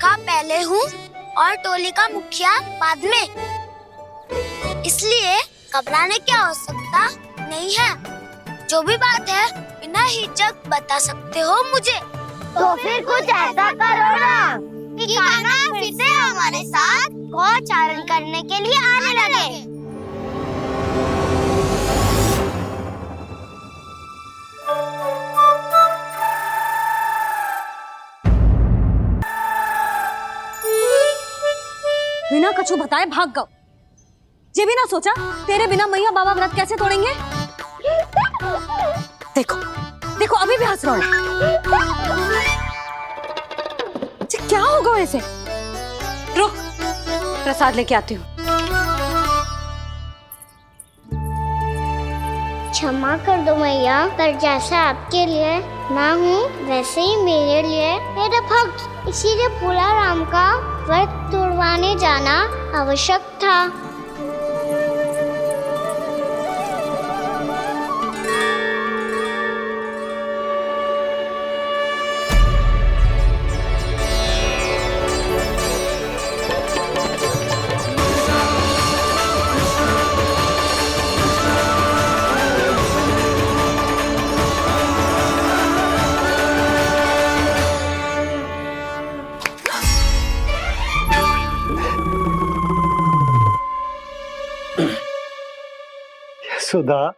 पुरखा पहले हूँ और टोली का मुखिया बाद में, इसलिए घबराने की आवश्यकता नहीं है। जो भी बात है बिना हिचक बता सकते हो मुझे। तो फिर कुछ ऐसा करो ना कि कान्हा फिर से हमारे साथ गौचारण करने के लिए आने लगे। बिना कछु बताए भाग गओ। ये भी ना सोचा तेरे बिना मैया बाबा व्रत कैसे तोड़ेंगे। देखो देखो अभी भी हंस रहा है। क्या होगा वैसे? रुक, प्रसाद लेके आती हूँ। क्षमा कर दो मैया, पर जैसा आपके लिए मैं हूँ वैसे ही मेरे लिए मेरा भक्त, इसीलिए भोला राम का व्रत तोड़वाने जाना आवश्यक था। सुधा,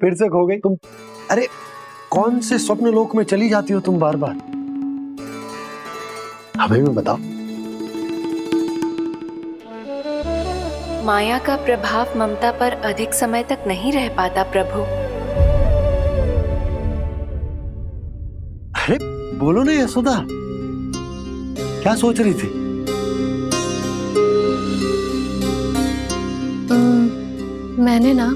फिर से खो गई तुम। अरे कौन से स्वप्न लोक में चली जाती हो तुम बार बार? हमें भी बताओ। माया का प्रभाव ममता पर अधिक समय तक नहीं रह पाता प्रभु। अरे बोलो ना यशोदा, क्या सोच रही थी? मैंने ना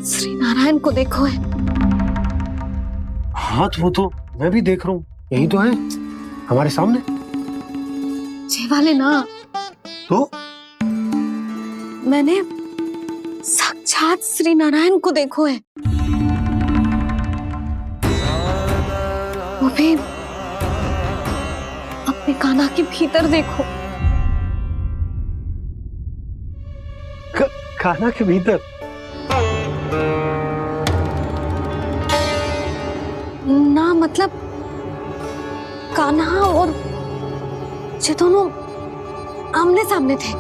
श्री नारायण को देखो है। हाँ वो तो मैं भी देख रहा हूँ, यही तो है हमारे सामने। ये वाले ना, तो मैंने साक्षात श्री नारायण को देखो है, वो भी अपने कान्हा के भीतर देखो। कान्हा के भीतर? ना मतलब कान्हा और ये दोनों आमने सामने थे।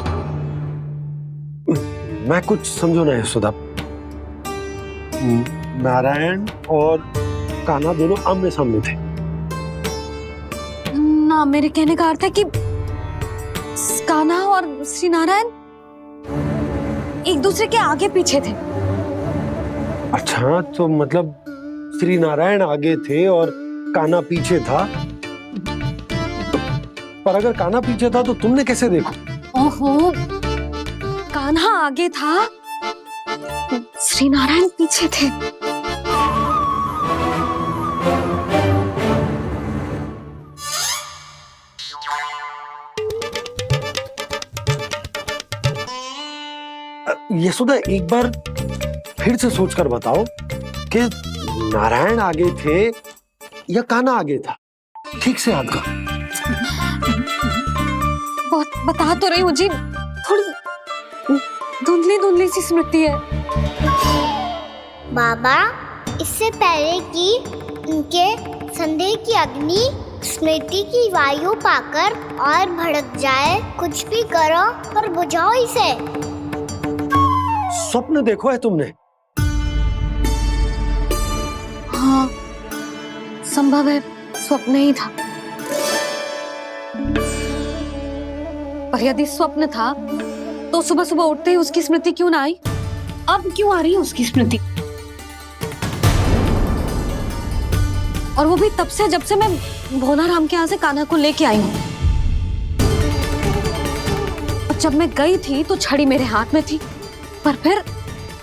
मैं कुछ समझो ना यशोदा। नारायण और कान्हा दोनों आमने सामने थे? ना, मेरे कहने का अर्थ है कि कान्हा और श्री नारायण एक दूसरे के आगे पीछे थे। अच्छा, तो मतलब श्री नारायण आगे थे और कान्हा पीछे था। पर अगर कान्हा पीछे था तो तुमने कैसे देखा? ओहो, कान्हा आगे था, श्री नारायण पीछे थे। यशोदा, एक बार फिर से सोचकर बताओ कि नारायण आगे थे या कान्हा आगे था? ठीक से याद करो। बहुत बता तो रही हूँ जी, थोड़ी धुंधली धुंधली सी स्मृति है। बाबा, इससे पहले कि उनके संदेह की अग्नि स्मृति की वायु पाकर और भड़क जाए, कुछ भी करो पर बुझाओ इसे। स्वप्न देखो है तुमने? हाँ, संभव है स्वप्न ही था। पर यदि स्वप्न था तो सुबह सुबह उठते ही उसकी स्मृति क्यों ना आई? अब क्यों आ रही है उसकी स्मृति? और वो भी तब से जब से मैं भोला राम के यहाँ से कान्हा को लेके आई हूँ। और जब मैं गई थी तो छड़ी मेरे हाथ में थी, पर फिर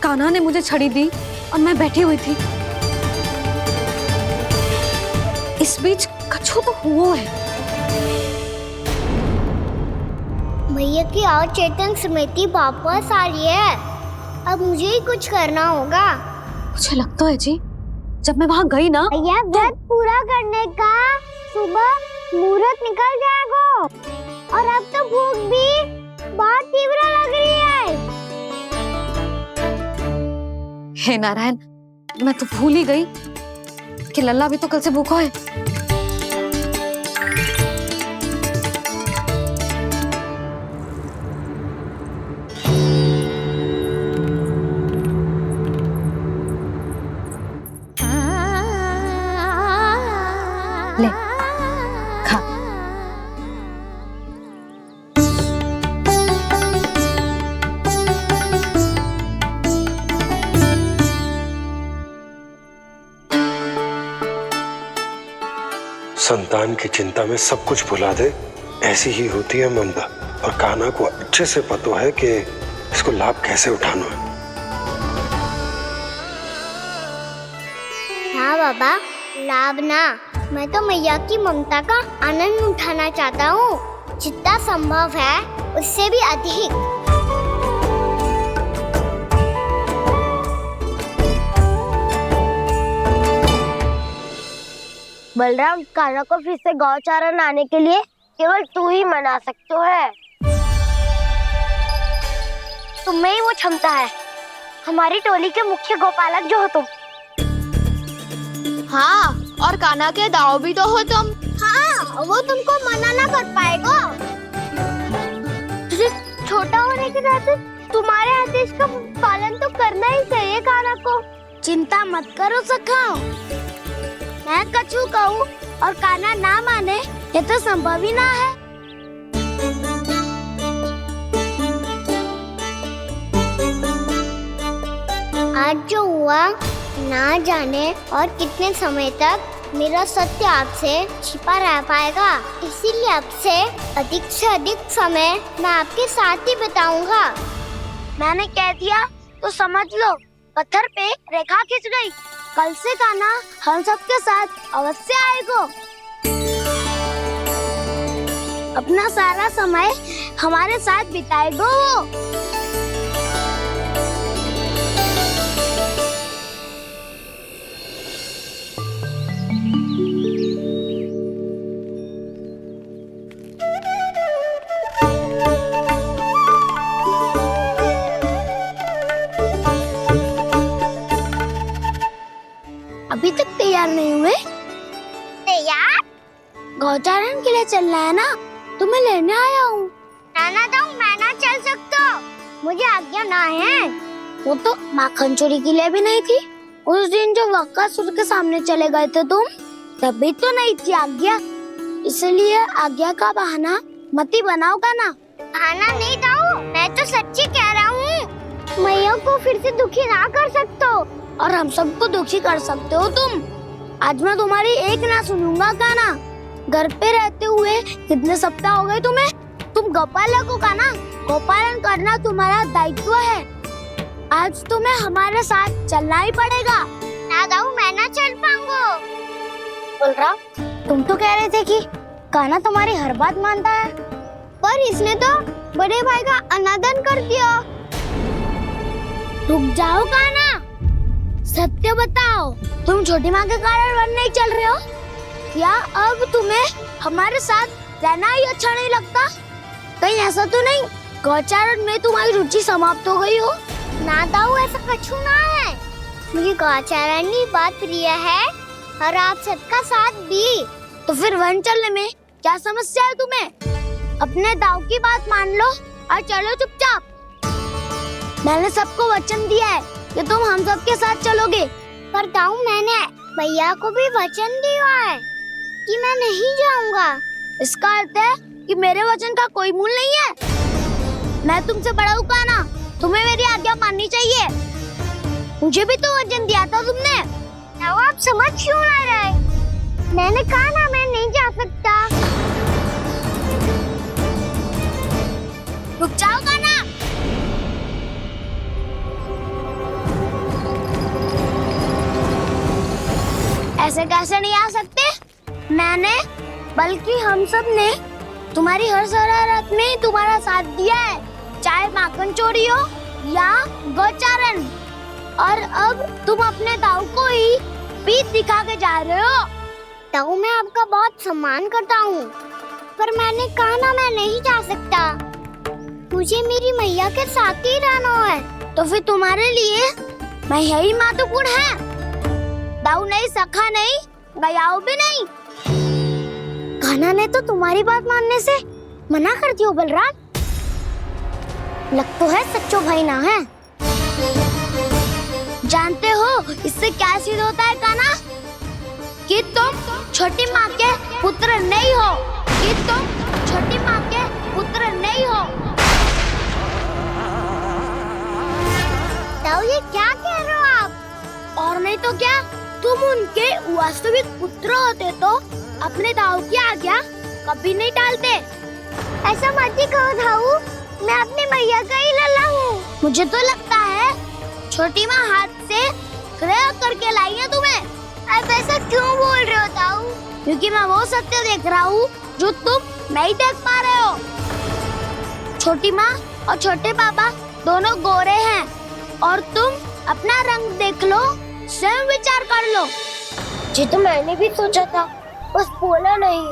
कान्हा ने मुझे छड़ी दी और मैं बैठी हुई थी। इस बीच कछु तो हुआ है। भैया की अचेतन स्मृति वापस आ रही है, अब मुझे ही कुछ करना होगा। मुझे लगता है जी, जब मैं वहां गई ना, भैया व्रत पूरा करने का सुबह मुहूर्त निकल जाएगा और अब तो भूख भी बहुत तीव्र लग रही है। हे नारायण, मैं तो भूल ही गई कि लल्ला भी तो कल से भूखा है। ले खा। संतान की चिंता में सब कुछ भुला दे, ऐसी ही होती है ममता। और कान्हा को अच्छे से पता है कि इसको लाभ कैसे उठाना है। हाँ बाबा, लाभ ना, मैं तो मैया की ममता का आनंद उठाना चाहता हूँ, जितना संभव है उससे भी अधिक। बलराम, कान्हा को फिर से गौचारण आने के लिए केवल तू ही मना सकते है। तुम्हें ही वो क्षमता है, हमारी टोली के मुख्य गोपालक जो हो तुम। हाँ, और कान्हा के दाव भी तो हो तुम। हाँ, वो तुमको मना ना कर पाएगा। तुझे छोटा होने के नाते तुम्हारे आदेश का पालन तो करना ही चाहिए कान्हा को। चिंता मत करो सखा, मैं कछु कहूँ और कान्हा ना माने, ये तो संभव ही ना है। आज जो हुआ ना जाने और कितने समय तक मेरा सत्य आपसे छिपा रह पाएगा, इसीलिए आपसे अधिक से अधिक समय मैं आपके साथ ही बिताऊंगा। मैंने कह दिया तो समझ लो, पत्थर पे रेखा खिंच गई। कल से कान्हा हम सबके साथ अवश्य आएगा। अपना सारा समय हमारे साथ बिताएगा वो। अभी तक तैयार नहीं हुए? तैयार? गौचारण के लिए चलना है ना, तुम्हें लेने आया हूँ। नाना तो मैं ना चल सकता, मुझे आज्ञा ना है। वो तो माखन चोरी के लिए भी नहीं थी। उस दिन जो वक्कासुर के सामने चले गए थे तुम, तभी तो नहीं थी आज्ञा। इसलिए आज्ञा का बहाना मत ही बनाओ कान्हा। बहाना नहीं दाऊ, मैं तो सच्ची कह रहा हूँ। मैया को फिर से दुखी ना कर सकते हो और हम सबको दुखी कर सकते हो तुम। आज मैं तुम्हारी एक ना सुनूंगा कान्हा। घर पे रहते हुए कितने सप्ताह हो गए तुम्हें? तुम गोपालक हो कान्हा, गोपालन करना तुम्हारा दायित्व है। आज तुम्हें हमारे साथ चलना ही पड़ेगा। ना दाऊ, मैं ना चल पाऊंगा। बलराम, तुम तो कह रहे थे कि कान्हा तुम्हारी हर बात मानता है, पर इसने तो बड़े भाई का अनादर कर दिया। रुक जाओ कान्हा, सत्य बताओ, तुम छोटी माँ के कारण वन नहीं चल रहे हो? या अब तुम्हें हमारे साथ रहना ही अच्छा नहीं लगता? कहीं ऐसा तो नहीं गौचारण में तुम्हारी रुचि समाप्त हो गई हो? ना दाऊ, ऐसा कछु ना है। मुझे गौचारण की बात प्रिय है और आप सबका साथ भी। तो फिर वन चलने में क्या समस्या है तुम्हें? अपने दाऊ की बात मान लो और चलो चुपचाप। मैंने सबको वचन दिया है कि तुम हम सबके साथ चलोगे। पर दाऊ, मैंने भैया को भी वचन दिया है कि मैं नहीं जाऊंगा। इसका अर्थ है कि मेरे वचन का कोई मूल नहीं है। मैं तुमसे बड़ा हूँ कान्हा, तुम्हें मेरी आज्ञा माननी चाहिए। मुझे भी तो वचन दिया था तुमने। दाऊ, आप समझ क्यों ना रहे? मैंने कहा ना मैं नहीं जा सकता। रुक जाओ कान्हा। ऐसे कैसे नहीं आ सकते? मैंने बल्कि हम सब ने तुम्हारी हर शरारत में तुम्हारा साथ दिया है, चाहे माखन चोरी हो या गौचारण। और अब तुम अपने दाऊ को ही पीठ दिखा के जा रहे हो। दाऊ मैं आपका बहुत सम्मान करता हूँ, पर मैंने कहा ना मैं नहीं जा सकता। मुझे मेरी मैया के साथ ही रहना है। तो फिर तुम्हारे लिए मैया ही महत्वपूर्ण है। दाऊ नहीं, सखा नहीं, गयाऊ भी नहीं। कान्हा ने तो तुम्हारी बात मानने से मना कर दियो बलराम। लग तो है सच्चो भाई ना है। जानते हो इससे क्या सिद्ध होता है कान्हा? कि तुम छोटी माँ के पुत्र नहीं हो, कि तुम छोटी माँ के पुत्र नहीं हो। दाऊ ये क्या कह रहे हो आप? और नहीं तो क्या, तुम उनके वास्तविक पुत्र होते तो अपने दाऊ की आज्ञा कभी नहीं टालते। ऐसा मत ही कहो दाऊ, मैं अपनी मैया का ही लल्ला हूँ। मुझे तो लगता है छोटी माँ हाथ से ग्रह करके लाई है तुम्हें। आप ऐसा क्यों बोल रहे हो दाऊ? क्योंकि मैं वो सत्य देख रहा हूँ जो तुम नहीं देख पा रहे हो। छोटी माँ और छोटे पापा दोनों गोरे हैं और तुम अपना रंग देख लो, स्वयं विचार कर लो। जी तो मैंने भी सोचा था, बस बोला नहीं।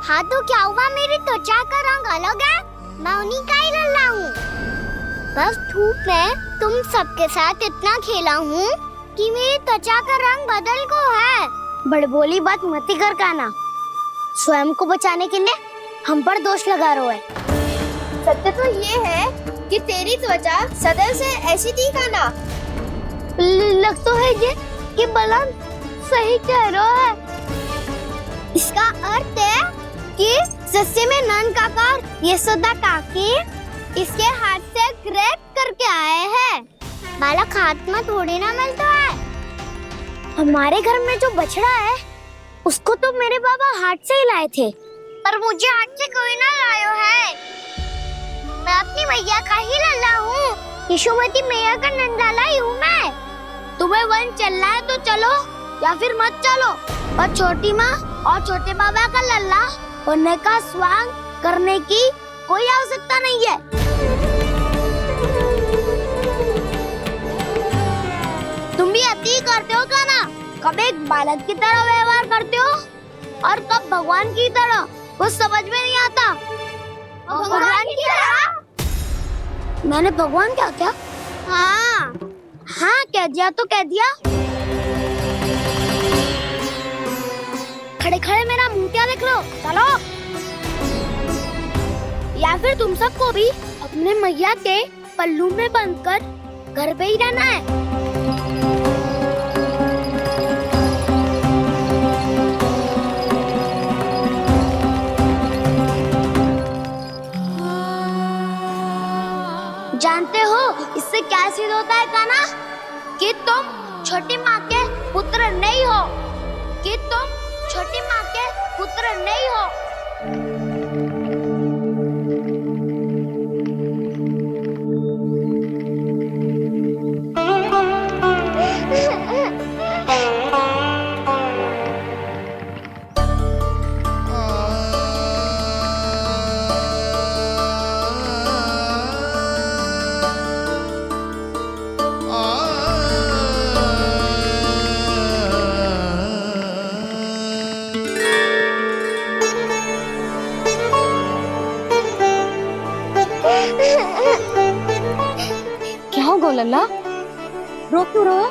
हाँ तो क्या हुआ, मेरी त्वचा का रंग अलग है, मैं उन्हीं का ही लल्ला हूँ। बस धूप में तुम सबके साथ इतना खेला हूँ कि मेरी त्वचा का रंग बदल को है। बड़बोली बात मत ही कर कान्हा। स्वयं को बचाने के लिए हम पर दोष लगा रहे हो। सत्य तो ये है कि तेरी त्वचा सदैव से ऐसी थी कान्हा। लग तो है ये कि बलराम सही कह रहा है। इसका अर्थ है कि सस्ते में नन काकार यशोदा काकी इसके हाथ से ग्रेट करके आए हैं। बालक हाथ में थोड़ी ना मिलता है। हमारे घर में जो बछड़ा है उसको तो मेरे बाबा हाथ से ही लाए थे। पर मुझे हाथ से कोई ना लायो है। मैं अपनी मैया का ही लल्ला हूँ। यशोमती मैया का नंदलाला ही हूँ मैं। तुम्हें वन चलना है तो चलो या फिर मत चलो, और छोटी माँ और छोटे बाबा का लल्ला होने का स्वांग करने की कोई आवश्यकता नहीं है। तुम भी अति करते हो कान्हा, कब एक बालक की तरह व्यवहार करते हो और कब भगवान की तरह, कुछ समझ में नहीं आता। भगवान की तरह? मैंने भगवान क्या क्या? हाँ हाँ कह दिया तो कह दिया। खड़े खड़े मेरा मुंह क्या देख लो, चलो। या फिर तुम सबको भी अपने मैया के पल्लू में बंधकर घर पे ही रहना है। जानते हो इससे क्या सिद्ध होता है कान्हा? कि तुम छोटी माँ के पुत्र नहीं हो, कि तुम छोटी माँ के पुत्र नहीं हो। क्या होगा लल्ला, रो क्यों रहा है?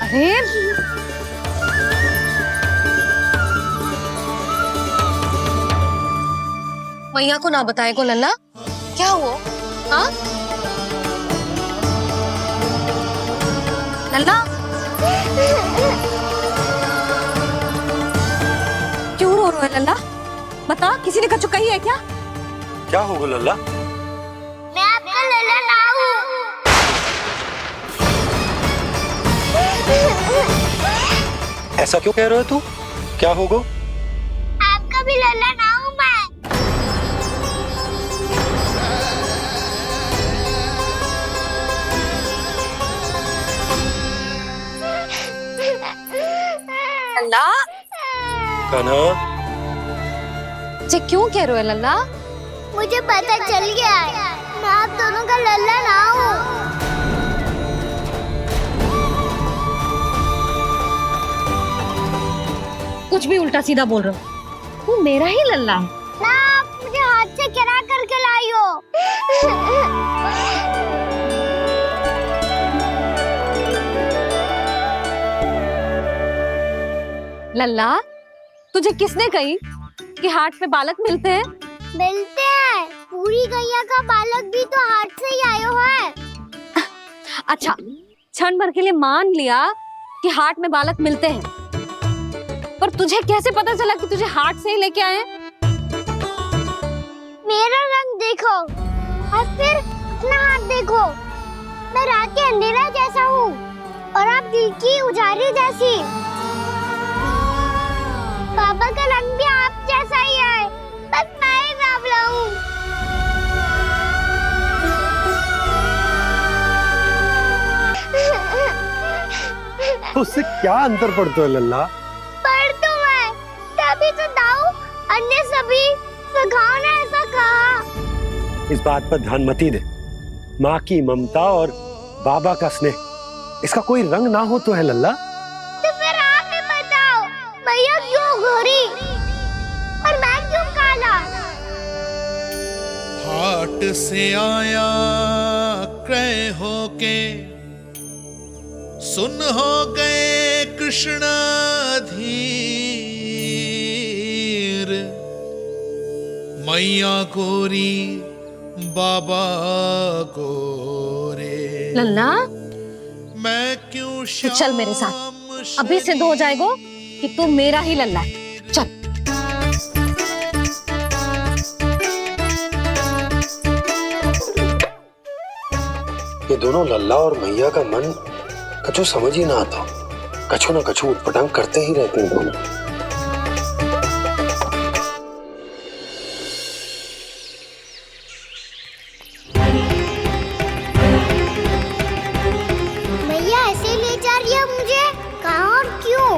अरे मैया को ना बताए को लल्ला, क्या हुआ? हाँ लल्ला, क्यों रो रहा है लल्ला? बता, किसी ने कछु कही है क्या? क्या होगा लल्ला? मैं आपका लल्ला ना हूँ। ऐसा क्यों कह रहे हो तू? क्या होगा? आपका भी लल्ला ना हूँ मैं। लल्ला, कान्हा, जे क्यों कह रहे हो लल्ला? मुझे पता चल गया है, मैं आप दोनों का लल्ला ना हूँ। कुछ भी उल्टा सीधा बोल रहे हो, तू मेरा ही लल्ला है। ना, आप मुझे हाथ से गिरा करके लाई हो। लल्ला, तुझे किसने कही कि हाट में बालक मिलते हैं? मिलते हैं, पूरी गैया का बालक भी तो हाट से ही आयो है। अच्छा, क्षण भर के लिए मान लिया कि हाट में बालक मिलते हैं, पर तुझे कैसे पता चला कि तुझे हाट से ही लेके आए? मेरा रंग देखो और फिर अपना हाथ देखो। मैं रात के अंधेरा जैसा हूँ और आप दिल की उजाली जैसी। पापा का रंग भी आप जैसा ही है, बस मैं ही बावला हूँ। उससे क्या अंतर पड़ता है लल्ला? पर तो मैं तभी तो दाऊ अन्य सभी सखाओ ने ऐसा कहा। इस बात पर ध्यान मत ही दे। माँ की ममता और बाबा का स्नेह, इसका कोई रंग ना हो तो है लल्ला। तो फिर आप ही बताओ, भैया क्यों गोरी और मैं क्यों काला? हाट से आया क्रय होके, सुन हो गए कृष्णाधीर। मैया गोरी बाबा गोरे, लल्ला, मैं क्यों तो चल मेरे साथ, अभी सिद्ध हो जाएगा कि तू मेरा ही लल्ला है। चल। ये दोनों लल्ला और मैया का मन कछु समझ ही ना आता, कछु ना कछु उटपटांग करते ही रहते हैं दोनों। भैया ऐसे ले जा रही है मुझे, कहाँ और क्यों?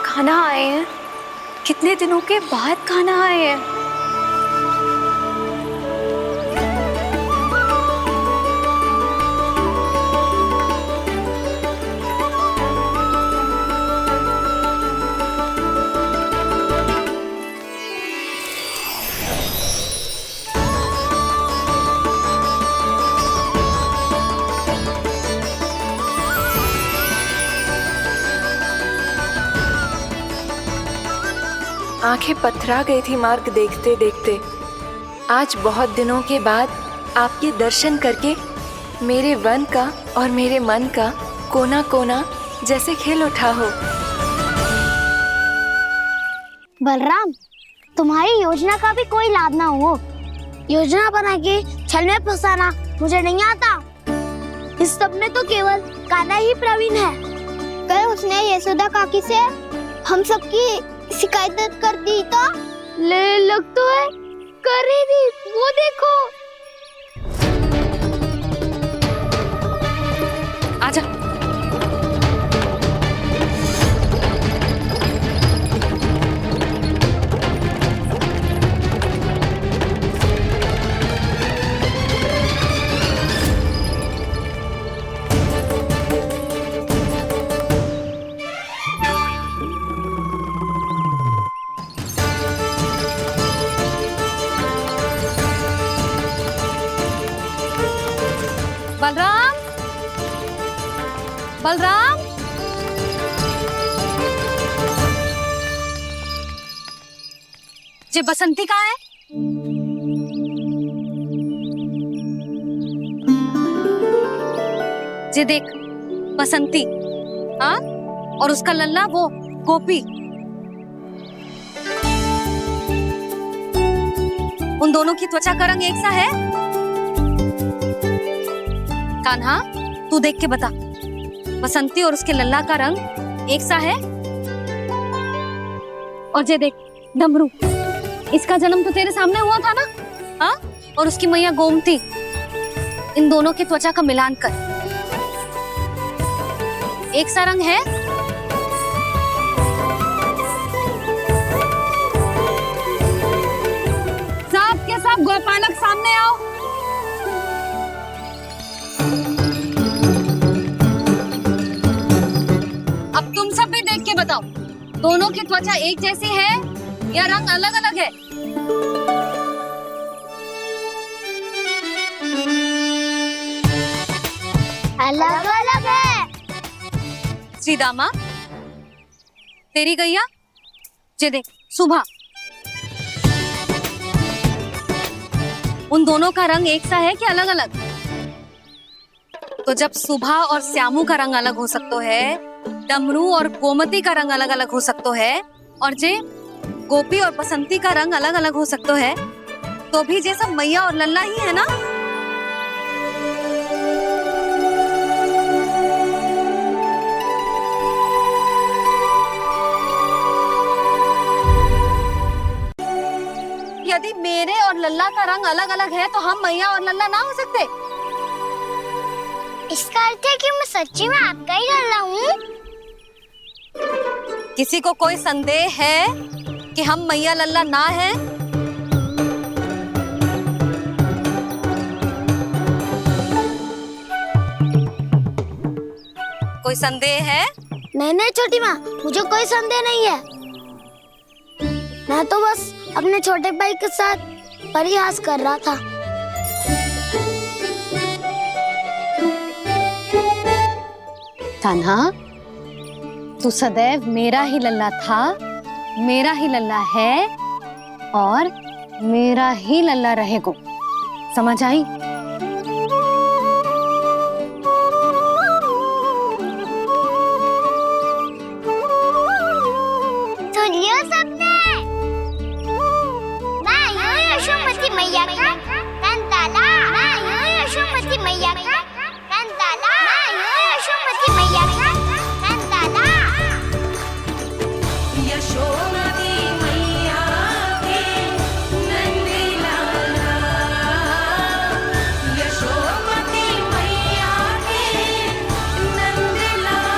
खाना आए हैं, कितने दिनों के बाद खाना आए हैं। आंखें पथरा गई थी मार्ग देखते देखते। आज बहुत दिनों के बाद आपके दर्शन करके मेरे वन का और मेरे मन का कोना कोना जैसे खिल उठा हो। बलराम, तुम्हारी योजना का भी कोई लाभ ना हो। योजना बना के छल में फंसाना मुझे नहीं आता। इस सब में तो केवल कान्हा ही प्रवीण है। कल उसने यशोदा काकी से हम सबकी शिकायत कर दी तो ले लग तो है कर ही दी, वो देखो। आजा। बलराम, बलराम, जे बसंती कहाँ है? जे देख, बसंती, हाँ, और उसका लल्ला वो गोपी। उन दोनों की त्वचा का रंग एक सा है। कान्हा, तू देख के बता, बसंती और उसके लल्ला का रंग एक सा है? और ये देख डमरू, इसका जन्म तो तेरे सामने हुआ था ना? हाँ, और उसकी मैया गोमती, इन दोनों की त्वचा का मिलान कर, एक सा रंग है? सब के सब गोपालक सामने आओ। अब तुम सब भी देख के बताओ, दोनों की त्वचा एक जैसी है या रंग अलग अलग है? अलग अलग है। श्रीदामा, तेरी गैया, ये देख सुभा, उन दोनों का रंग एक सा है कि अलग अलग? तो जब सुभा और श्यामू का रंग अलग हो सकता है, डमरू और गोमती का रंग अलग अलग हो सकता है, और जे गोपी और बसंती का रंग अलग अलग हो सकता है, तो भी जे सब मैया और लल्ला ही है ना? यदि मेरे और लल्ला का रंग अलग अलग है तो हम मैया और लल्ला ना हो सकते? इसका अर्थ है कि मैं सच्ची में आपका ही लल्ला हूँ? किसी को कोई संदेह है कि हम मैया लल्ला ना हैं? कोई संदेह है? नहीं नहीं छोटी माँ, मुझे कोई संदेह नहीं है। मैं तो बस अपने छोटे भाई के साथ परिहास कर रहा था। कान्हा, तू सदैव मेरा ही लल्ला था, मेरा ही लल्ला है और मेरा ही लल्ला रहेगा, समझ आई? सुन लियो सबने, मैं हूँ यशोमती मैया का कंताला, मैं हूँ यशोमती मैया का कंताला, मैं हूँ यशोमती मैया का कंताला। यशोमती मैया के नंदी लाला, यशोमती मैया के नंदी लाला।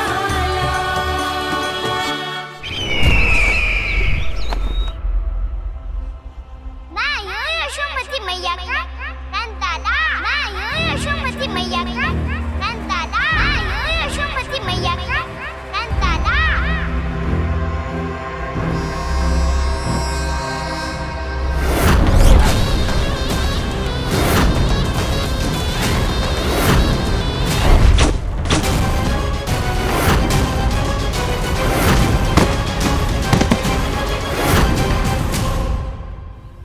मैं हूँ यशोमती मैया का कंताला, मैं हूँ यशोमती मैया का कंताला, मैं हूँ यशोमती मैया का कंताला।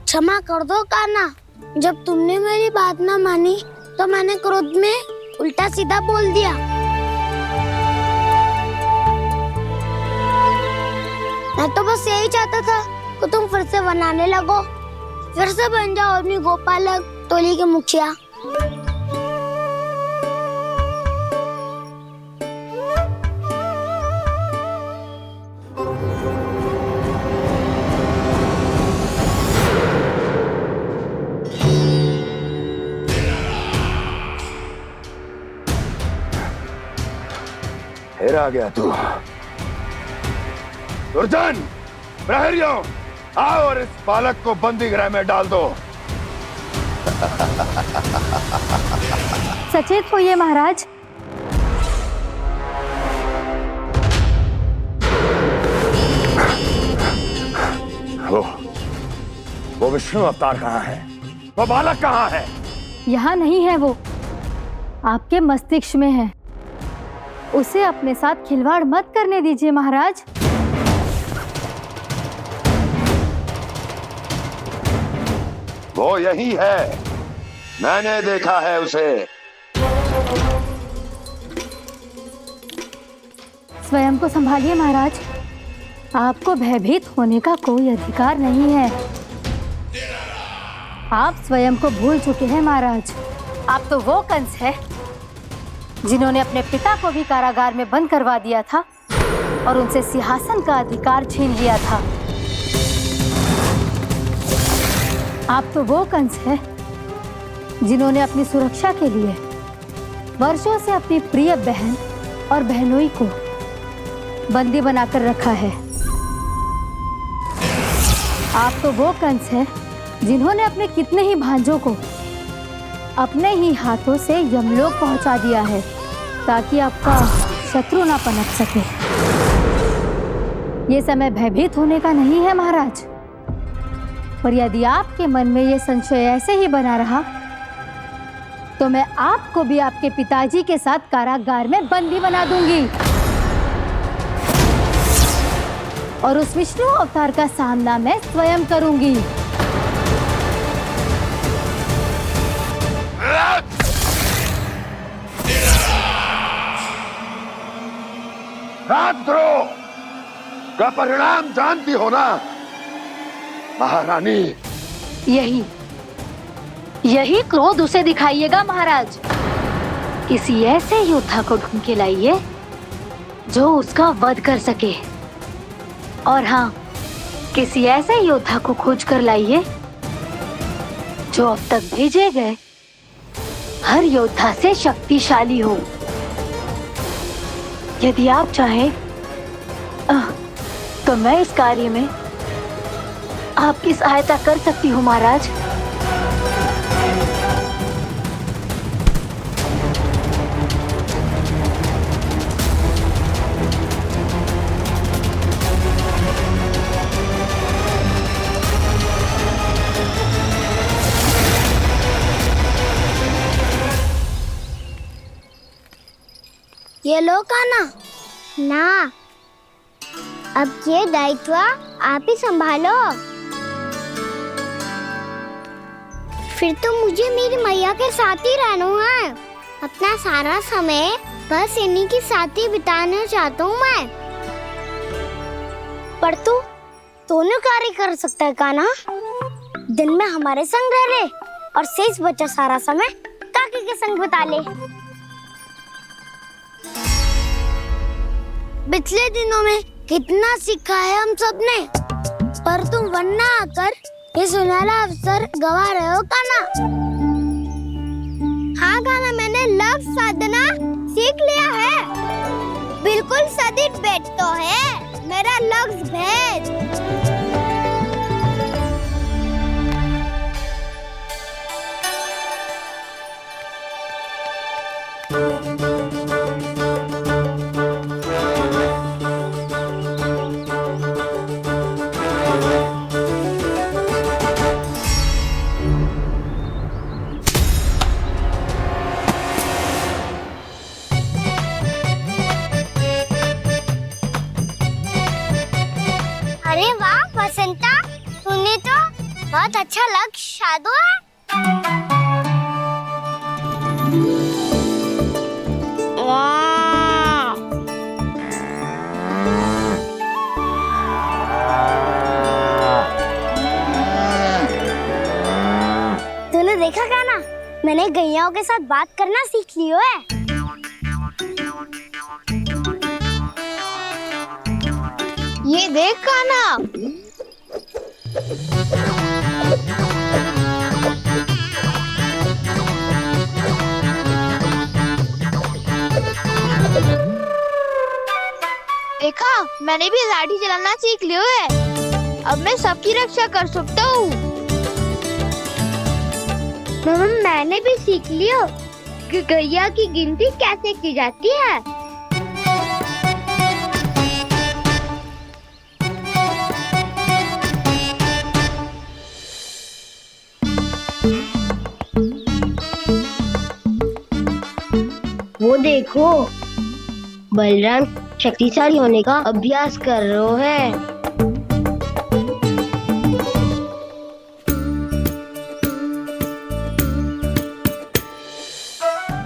क्षमा कर दो कान्हा, जब तुमने मेरी बात ना मानी तो मैंने क्रोध में उल्टा सीधा बोल दिया। मैं तो बस यही चाहता था कि तुम फिर से बनाने लगो, फिर से बन जाओ अपनी गोपालक टोली के मुखिया। फिर आ गया तू। दुर्जन, प्रहरियों, आओ और इस बालक को बंदी गृह में डाल दो। सचेत होइए महाराज। वो विष्णु अवतार कहाँ है? वो बालक कहाँ है? यहाँ नहीं है वो, आपके मस्तिष्क में है। उसे अपने साथ खिलवाड़ मत करने दीजिए महाराज। वो यही है, मैंने देखा है उसे। स्वयं को संभालिए महाराज, आपको भयभीत होने का कोई अधिकार नहीं है। आप स्वयं को भूल चुके हैं महाराज। आप तो वो कंस है जिन्होंने अपने पिता को भी कारागार में बंद करवा दिया था और उनसे सिंहासन का अधिकार छीन लिया था। आप तो वो कंस हैं जिन्होंने अपनी सुरक्षा के लिए वर्षों से अपनी प्रिय बहन और बहनोई को बंदी बनाकर रखा है। आप तो वो कंस हैं जिन्होंने अपने कितने ही भांजों को अपने ही हाथों से यमलोक पहुंचा दिया है ताकि आपका शत्रु ना पनप सके। ये समय भयभीत होने का नहीं है महाराज, पर यदि आपके मन में ये संशय ऐसे ही बना रहा तो मैं आपको भी आपके पिताजी के साथ कारागार में बंदी बना दूंगी और उस विष्णु अवतार का सामना मैं स्वयं करूंगी। राजद्रोह का परिणाम जानती हो ना महारानी? यही क्रोध उसे दिखाइएगा महाराज। किसी ऐसे योद्धा को ढूंढ के लाइए जो उसका वध कर सके, और हाँ, किसी ऐसे योद्धा को खोज कर लाइए जो अब तक भेजे गए हर योद्धा से शक्तिशाली हो। यदि आप चाहें तो मैं इस कार्य में आपकी सहायता कर सकती हूँ महाराज। ये लो कान्हा। ना, अब ये दायित्व आप ही संभालो। फिर तो मुझे मेरी मैया के साथ ही रहना है। अपना सारा समय बस इन्हीं के साथ ही बिताना चाहता हूँ मैं। पर तू दोनों कार्य कर सकता है कान्हा। दिन में हमारे संग रह ले और शेष बचा सारा समय काकी के संग बिता ले। पिछले दिनों में कितना सीखा है हम सब ने, पर तुम वरना आकर ये सुनहरा अवसर गवा रहे हो कान्हा। हाँ कान्हा, मैंने लक्ष्य साधना सीख लिया है। बिल्कुल सदित भेद तो है मेरा लक्ष्य भेद। अरे वाह बसंता, तूने तो बहुत अच्छा लक्ष्य साधा है। वाह, तूने देखा कान्हा, मैंने गैयाओं के साथ बात करना सीख लियो है। ये देख कान्हा, देखा मैंने भी लाठी चलाना सीख लियो है। अब मैं सबकी रक्षा कर सकता हूँ। मैंने भी सीख लियो कि गैया की गिनती कैसे की जाती है। वो देखो, बलराम शक्तिशाली होने का अभ्यास कर रहे हैं।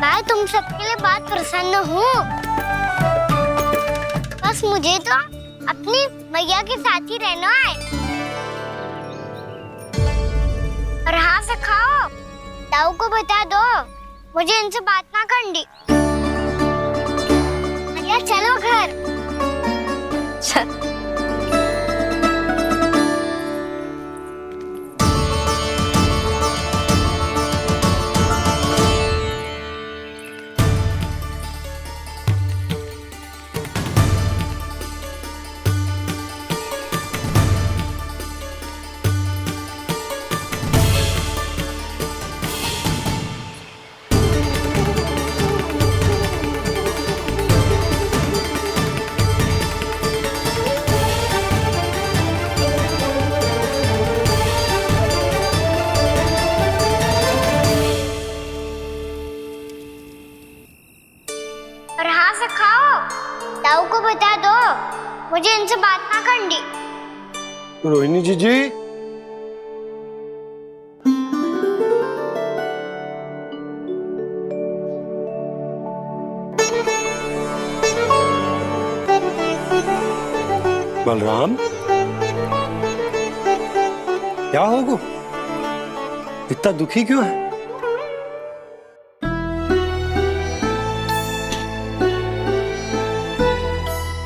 मैं तुम सबके लिए बहुत प्रसन्न हूँ। बस मुझे तो अपनी मैया के साथ ही रहना है। और हाँ से खाओ, ताऊ को बता दो मुझे इनसे बात ना करनी। अच्छा और हाँ से खाओ, ताऊ को बता दो मुझे इनसे बात ना करनी। रोहिणी जी बलराम, क्या होगा? इतना दुखी क्यों है?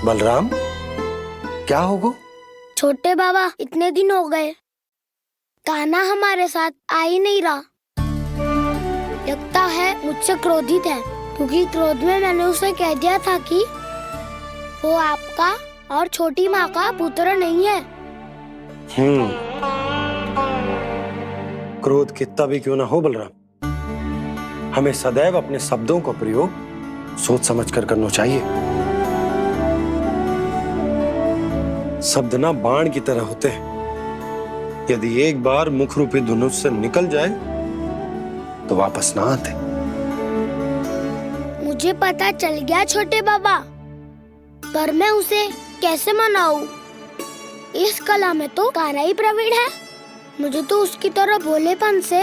बलराम, क्या होगा? छोटे बाबा, इतने दिन हो गए कान्हा हमारे साथ आ ही नहीं रहा। लगता है मुझसे क्रोधित है, क्योंकि क्रोध में मैंने उसे कह दिया था कि वो आपका और छोटी माँ का पुत्र नहीं है। क्रोध कितना भी क्यों ना हो बलराम, हमें सदैव अपने शब्दों का प्रयोग सोच समझ कर करना चाहिए। शब्द ना बाण की तरह होते हैं, यदि एक बार मुख रूपी धनुष से निकल जाए तो वापस ना आते। मुझे पता चल गया छोटे बाबा, पर मैं उसे कैसे मनाऊं? इस कला में तो कान्हा ही प्रवीण है। मुझे तो उसकी तरह भोलेपन से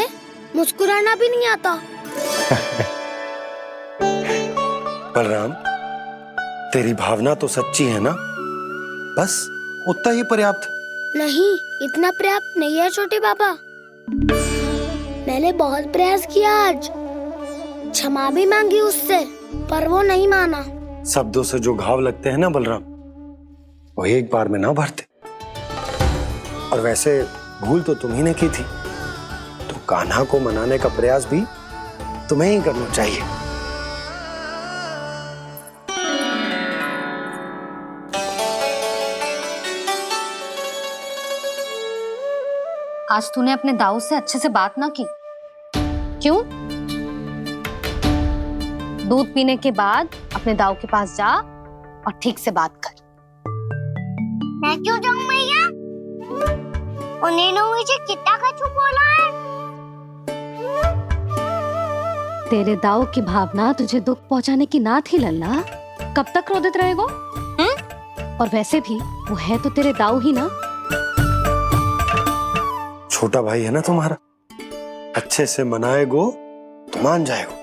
मुस्कुराना भी नहीं आता। बलराम, तेरी भावना तो सच्ची है ना, बस उतना ही पर्याप्त। नहीं, इतना पर्याप्त नहीं है छोटे बाबा। मैंने बहुत प्रयास किया, आज क्षमा भी मांगी उससे, पर वो नहीं माना। शब्दों से जो घाव लगते हैं ना बलराम, वो एक बार में ना भरते। और वैसे भूल तो तुम्ही ने की थी, तो कान्हा को मनाने का प्रयास भी तुम्हें ही करना चाहिए। आज तूने अपने दाऊ से अच्छे से बात ना की, क्यों? दूध पीने के बाद अपने दाऊ के पास जा और ठीक से बात कर। मैं क्यों जाऊं मैया? उन्होंने मुझे कितना कछु बोला है। तेरे दाऊ की भावना तुझे दुख पहुंचाने की ना थी लल्ला। कब तक क्रोधित रहेगो? और वैसे भी वो है तो तेरे दाऊ ही ना। छोटा भाई है ना तुम्हारा, अच्छे से मनाएगो तो मान जाएगो।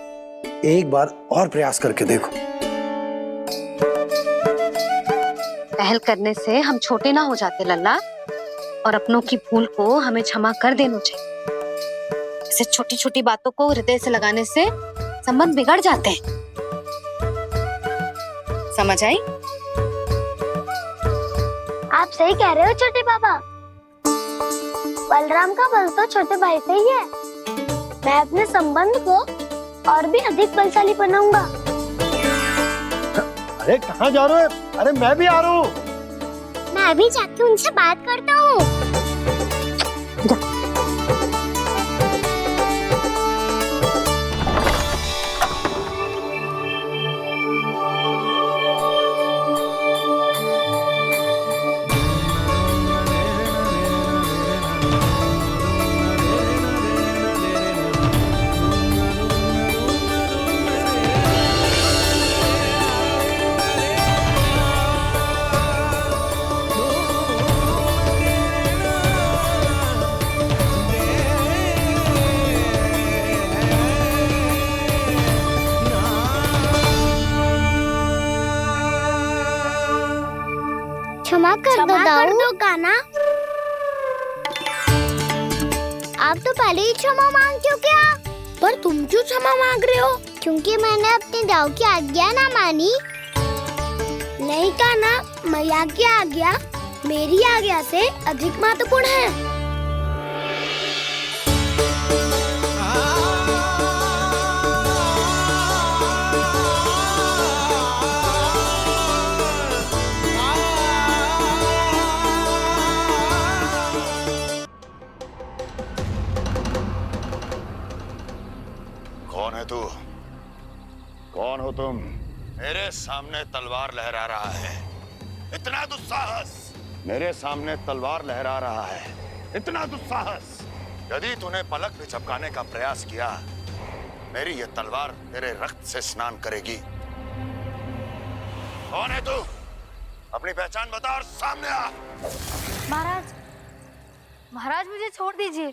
एक बार और प्रयास करके देखो। पहल करने से हम छोटे ना हो जाते लल्ला, और अपनों की भूल को हमें क्षमा कर देना चाहिए। ऐसे छोटी छोटी बातों को हृदय से लगाने से संबंध बिगड़ जाते हैं। समझ आई? आप सही कह रहे हो छोटे बाबा। बलराम का बल तो छोटे भाई से ही है। मैं अपने संबंध को और भी अधिक बलशाली बनाऊंगा। अरे कहाँ जा रहे हो? अरे मैं भी आ रहा हूँ। मैं भी जाके उनसे बात करता हूँ। क्षमा कर दो कान्हा। आप तो पहले ही क्षमा मांग चुके हो। पर तुम क्यों क्षमा मांग रहे हो? क्योंकि मैंने अपने दाऊ की आज्ञा ना मानी। नहीं कान्हा, मैया की आज्ञा मेरी आज्ञा से अधिक महत्वपूर्ण है। कौन है तू? कौन हो तुम? मेरे सामने तलवार लहरा रहा है, इतना दुस्साहस! मेरे सामने तलवार लहरा रहा है, इतना दुस्साहस! यदि तूने पलक भी झपकाने का प्रयास किया, मेरी ये तलवार तेरे रक्त से स्नान करेगी। कौन है तू? अपनी पहचान बता और सामने आ। महाराज, महाराज मुझे छोड़ दीजिए।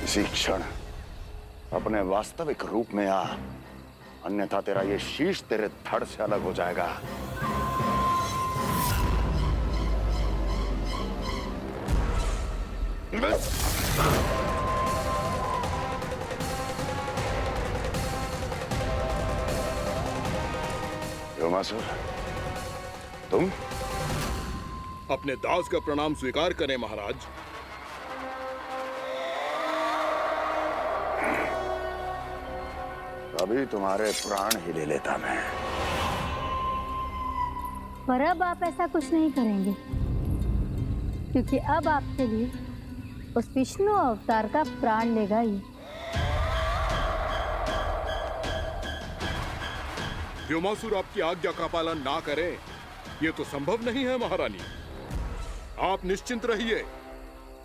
इसी क्षण अपने वास्तविक रूप में आ, अन्यथा तेरा ये शीश तेरे धड़ से अलग हो जाएगा। योमासुर, तुम? अपने दास का प्रणाम स्वीकार करें महाराज। अभी तुम्हारे प्राण ही ले लेता मैं। पर अब आप ऐसा कुछ नहीं करेंगे, क्योंकि अब आपके लिए उस विष्णु अवतार का प्राण लेगा ही। व्योमासुर आपकी आज्ञा का पालन ना करे, ये तो संभव नहीं है महारानी। आप निश्चिंत रहिए,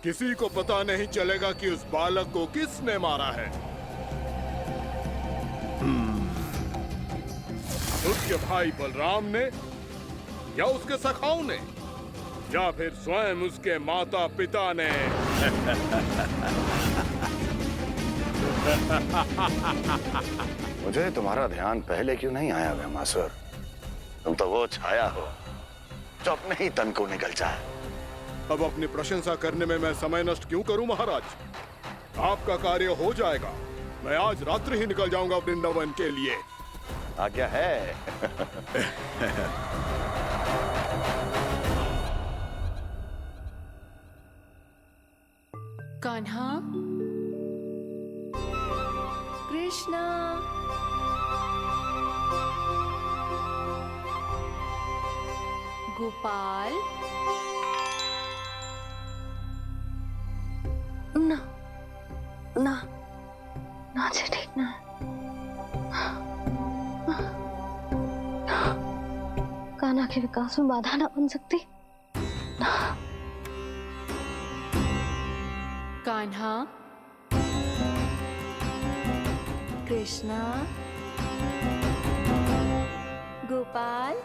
किसी को पता नहीं चलेगा कि उस बालक को किसने मारा है। उसके भाई बलराम ने, या उसके सखाओं ने, या फिर स्वयं उसके माता पिता ने। मुझे तुम्हारा ध्यान पहले क्यों नहीं आया व्योमासुर? तुम तो वो छाया हो जो अपने ही तन को निगल जाए। अब अपनी प्रशंसा करने में मैं समय नष्ट क्यों करूं महाराज? आपका कार्य हो जाएगा। मैं आज रात्रि ही निकल जाऊंगा वृंदावन के लिए। आज्ञा है। कान्हा, कृष्णा, गोपाल। ना ना ना जी, ठीक ना। कान्हा के विकास में बाधा ना बन सकती। कान्हा, कृष्णा, गोपाल।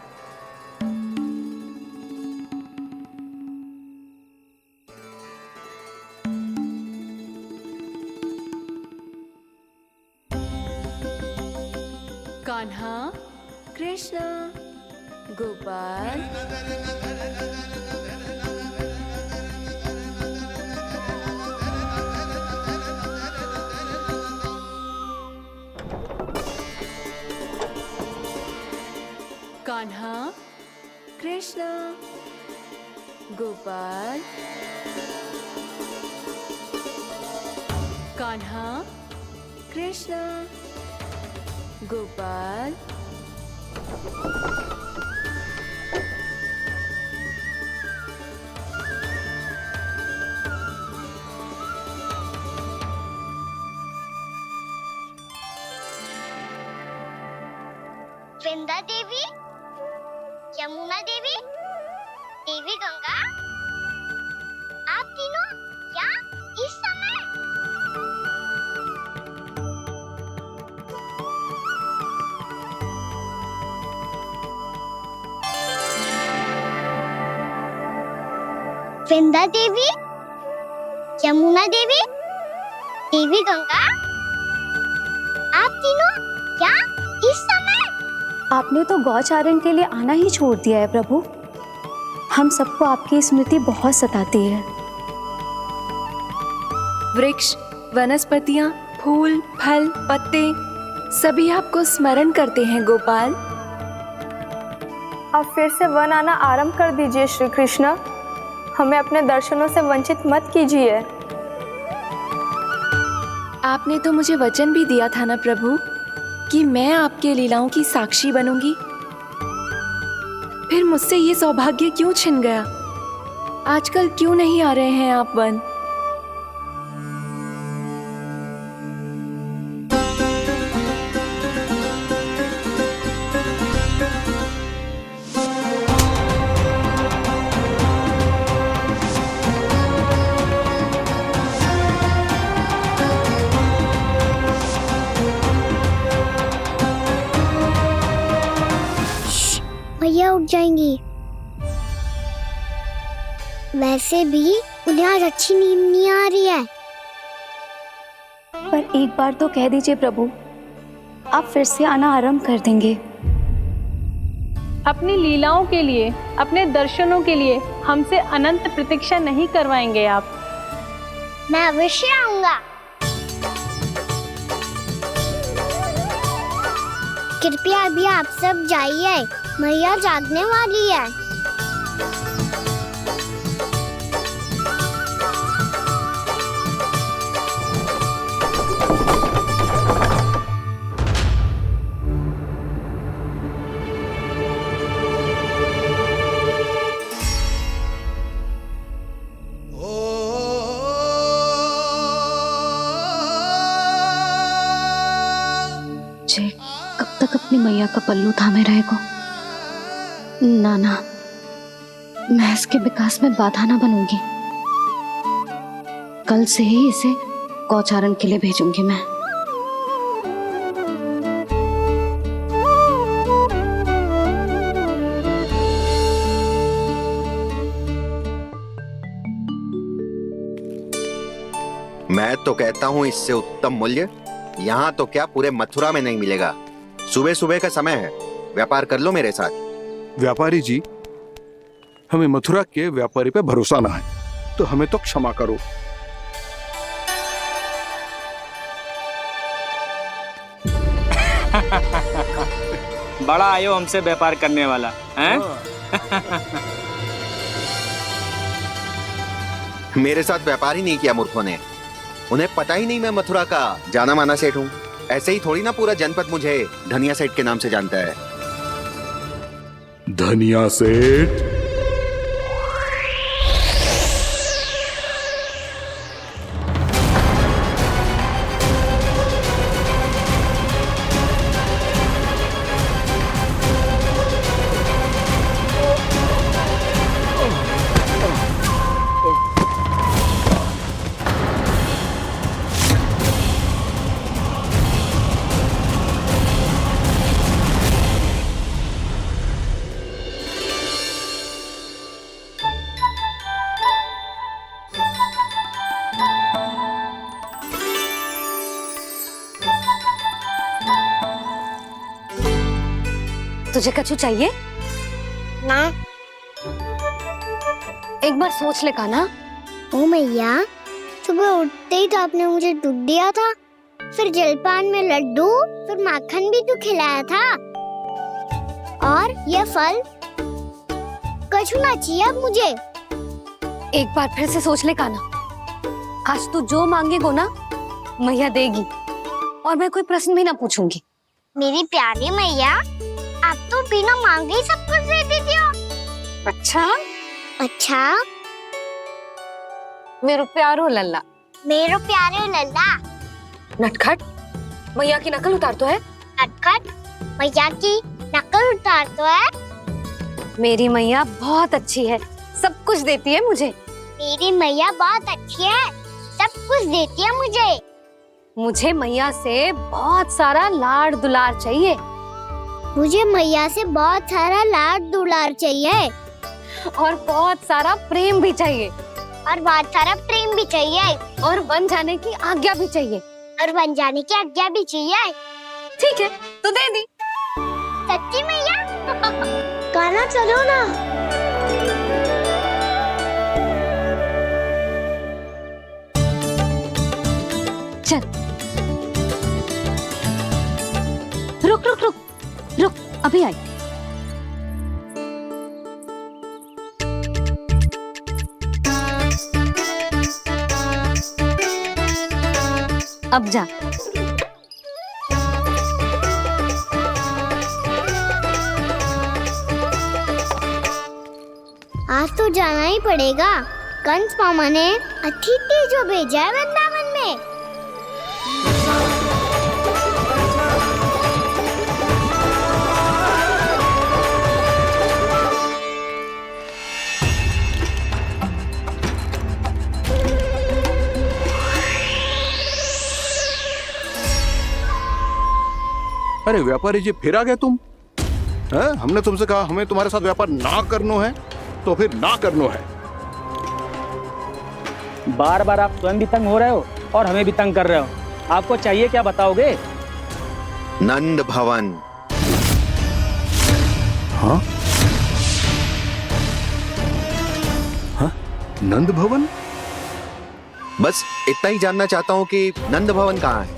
कान्हा, कृष्णा, गोपाल। कान्हा, कृष्णा, गोपाल। कान्हा, कृष्णा, गोपाल। वृंदा देवी, यमुना देवी, देवी गंगा, आप तीनों यहाँ इस समय? वृंदा देवी, यमुना देवी, देवी गंगा, आप तीनों यहाँ इस समय? आपने तो गौचारण के लिए आना ही छोड़ दिया है प्रभु। हम सबको आपकी स्मृति बहुत सताती है। वृक्ष, वनस्पतियां, फूल, फल, पत्ते सभी आपको स्मरण करते हैं गोपाल। अब फिर से वन आना आरंभ कर दीजिए श्री कृष्ण। हमें अपने दर्शनों से वंचित मत कीजिए। आपने तो मुझे वचन भी दिया था ना प्रभु कि मैं आपके लीलाओं की साक्षी बनूंगी। फिर मुझसे ये सौभाग्य क्यों छिन गया? आजकल क्यों नहीं आ रहे हैं आप वन? भैया उठ जाएंगी। वैसे भी उन्हें आज अच्छी नींद नहीं आ रही है। पर एक बार तो कह दीजिए प्रभु, आप फिर से आना आरंभ कर देंगे। अपनी लीलाओं के लिए, अपने दर्शनों के लिए हमसे अनंत प्रतीक्षा नहीं करवाएंगे आप। मैं अवश्य आऊंगा। कृपया अभी आप सब जाइए, मैया जागने वाली है। जे कब तक अपनी मैया का पल्लू थामे रहेगा? ना ना, मैं इसके विकास में बाधा ना बनूंगी। कल से ही इसे गौचारण के लिए भेजूंगी मैं। मैं तो कहता हूँ इससे उत्तम मूल्य यहाँ तो क्या पूरे मथुरा में नहीं मिलेगा। सुबह सुबह का समय है, व्यापार कर लो मेरे साथ। व्यापारी जी, हमें मथुरा के व्यापारी पे भरोसा ना है, तो हमें तो क्षमा करो। बड़ा आयो हमसे व्यापार करने वाला हैं? मेरे साथ व्यापार ही नहीं किया मूर्खों ने। उन्हें पता ही नहीं मैं मथुरा का जाना माना सेठ हूँ। ऐसे ही थोड़ी ना पूरा जनपद मुझे धनिया सेठ के नाम से जानता है। धनिया सेठ? तुझे कछु चाहिए? ना। एक बार सोच ले कान्हा। ओ मैया, सुबह उठते ही तो आपने मुझे दूध दिया था, फिर जलपान में लड्डू, फिर माखन भी तो खिलाया था। और ये फल कछु ना चाहिए अब मुझे। एक बार फिर से सोच ले कान्हा। आज तू जो मांगेगो ना, मैया देगी, और मैं कोई प्रश्न भी ना पूछूंगी। मेरी प्यारी मैया, आप तो बिना मांगे ही सब कुछ दे देती हो। अच्छा अच्छा, मेरो प्यारो लल्ला। मेरो प्यारे लल्ला। नटखट, मैया की नकल उतार तो है। नटखट, मैया की नकल उतार तो है। मेरी मैया बहुत अच्छी है, सब कुछ देती है मुझे। मेरी मैया बहुत अच्छी है, सब कुछ देती है मुझे। मुझे मैया से बहुत सारा लाड़ दुलार चाहिए। मुझे मैया से बहुत सारा लाड दुलार चाहिए, और बहुत सारा प्रेम भी चाहिए, और बहुत सारा प्रेम भी चाहिए, और बन जाने की आज्ञा भी चाहिए, और बन जाने की आज्ञा भी चाहिए। ठीक है, तो दे दी। सच्ची मैया? कान्हा चलो ना। चल रुक रुक रुक रुक, अभी आई। अब जा। आज तो जाना ही पड़ेगा। कंस मामा ने अतिथि जो भेजा है वृंदावन में। अरे व्यापारी जी, फिर आ गए तुम? हैं? हमने तुमसे कहा हमें तुम्हारे साथ व्यापार ना करनो है, तो फिर ना करनो है। बार बार आप स्वयं भी तंग हो रहे हो और हमें भी तंग कर रहे हो। आपको चाहिए क्या बताओगे? नंद भवन। हाँ? हाँ? नंद भवन? बस इतना ही जानना चाहता हूँ कि नंद भवन कहाँ है।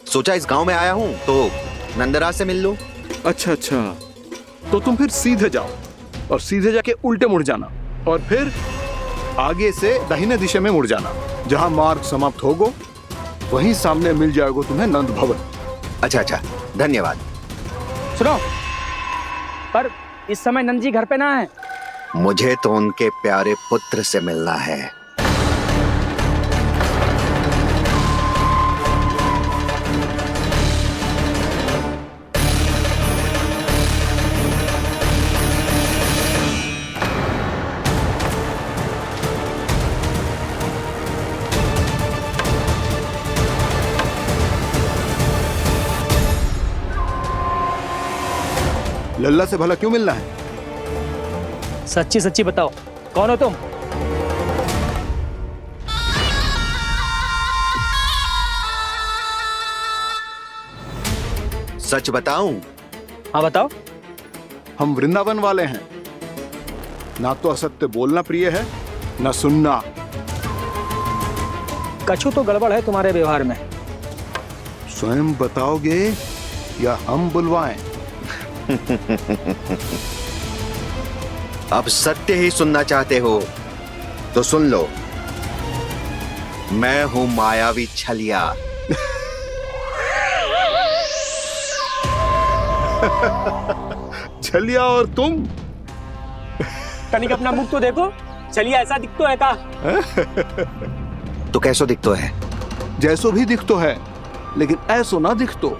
सोचा इस गांव में आया हूँ तो नंदराज से मिल लूं। अच्छा अच्छा, तो तुम फिर सीधे जाओ और सीधे जाके उल्टे मुड़ जाना और फिर आगे से दाहिने दिशा में मुड़ जाना। जहाँ मार्ग समाप्त होगो वहीं सामने मिल जाएगा तुम्हें नंद भवन। अच्छा अच्छा, धन्यवाद। सुनो, पर इस समय नंद जी घर पे ना है। मुझे तो उनके प्यारे पुत्र से मिलना है। लल्ला से भला क्यों मिलना है? सच्ची सच्ची बताओ, कौन हो तुम? सच बताऊं? हाँ बताओ। हम वृंदावन वाले हैं। ना तो असत्य बोलना प्रिय है, ना सुनना। कछु तो गड़बड़ है तुम्हारे व्यवहार में। स्वयं बताओगे या हम बुलवाएं? अब सत्य ही सुनना चाहते हो तो सुन लो। मैं हूं मायावी छलिया। छलिया और तुम? कनिक अपना मुख तो देखो, चलिए ऐसा दिखतो है का? तो कैसो दिखतो है? जैसो भी दिखतो है, लेकिन ऐसो ना दिखतो।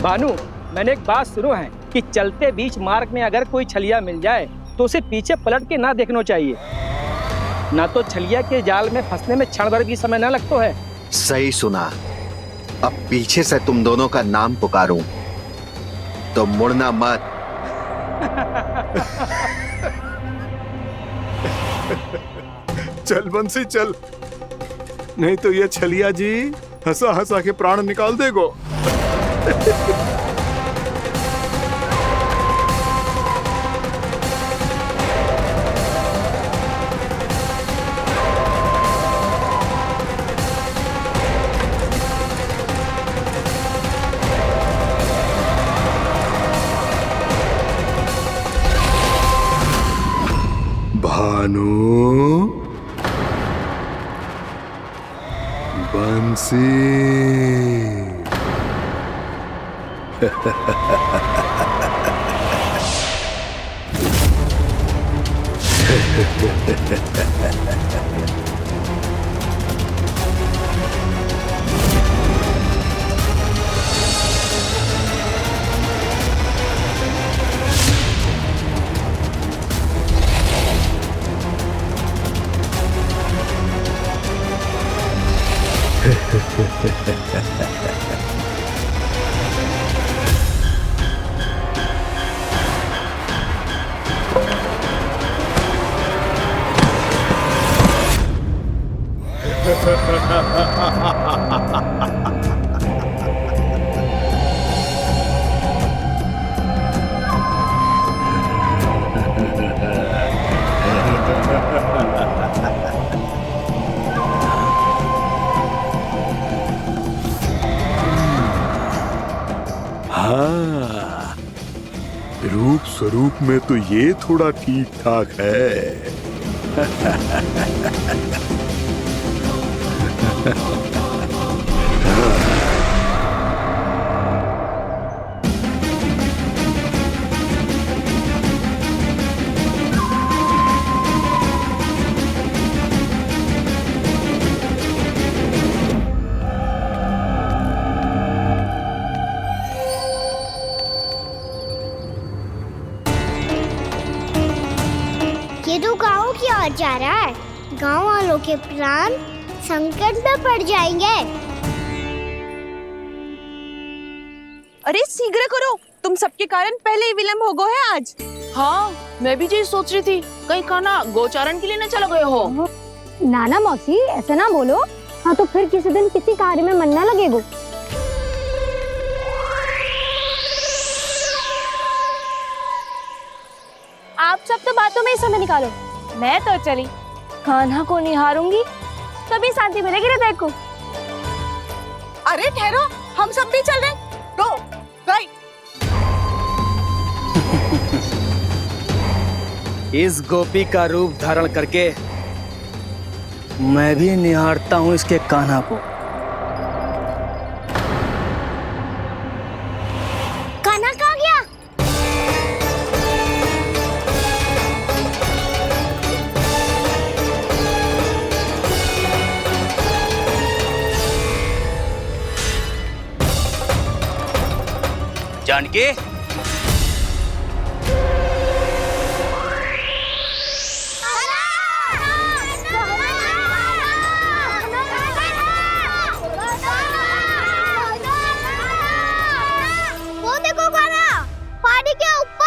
भानु, मैंने एक बात सुनो है कि चलते बीच मार्ग में अगर कोई छलिया मिल जाए तो उसे पीछे पलट के ना देखना चाहिए। ना तो छलिया के जाल में फंसने में क्षण भर भी समय ना लगतो है। सही सुना। अब पीछे से तुम दोनों का नाम पुकारूं तो मुड़ना मत। चल बंसी चल, नहीं तो ये छलिया जी हंसा हंसा के प्राण निकाल देगो। भानु, बंसी। हाँ, रूप स्वरूप में तो ये थोड़ा ठीक ठाक है। ये तो गाँव की ओर जा रहा है। गाँव वालों के प्राण संकट में पड़ जाएंगे। अरे शीघ्र करो, तुम सबके कारण पहले ही विलम्ब हो गए है आज। हाँ, मैं भी यही सोच रही थी, कहीं खाना गोचारण के लिए न चला गए हो। नाना मौसी ऐसे ना बोलो। हाँ तो फिर किसी दिन किसी कार्य में मन ना लगेगा। आप सब तो बातों में ही समय निकालो। मैं तो चली कान्हा को निहारूंगी, तभी शांति मिलेगी हृदय को। अरे ठहरो, हम सब भी चल रहे हैं। रो, गई। इस गोपी का रूप धारण करके मैं भी निहारता हूँ इसके कान्हा को। कान्हा कहाँ गया? जानकी, वो देखो कान्हा, पहाड़ी के ऊपर।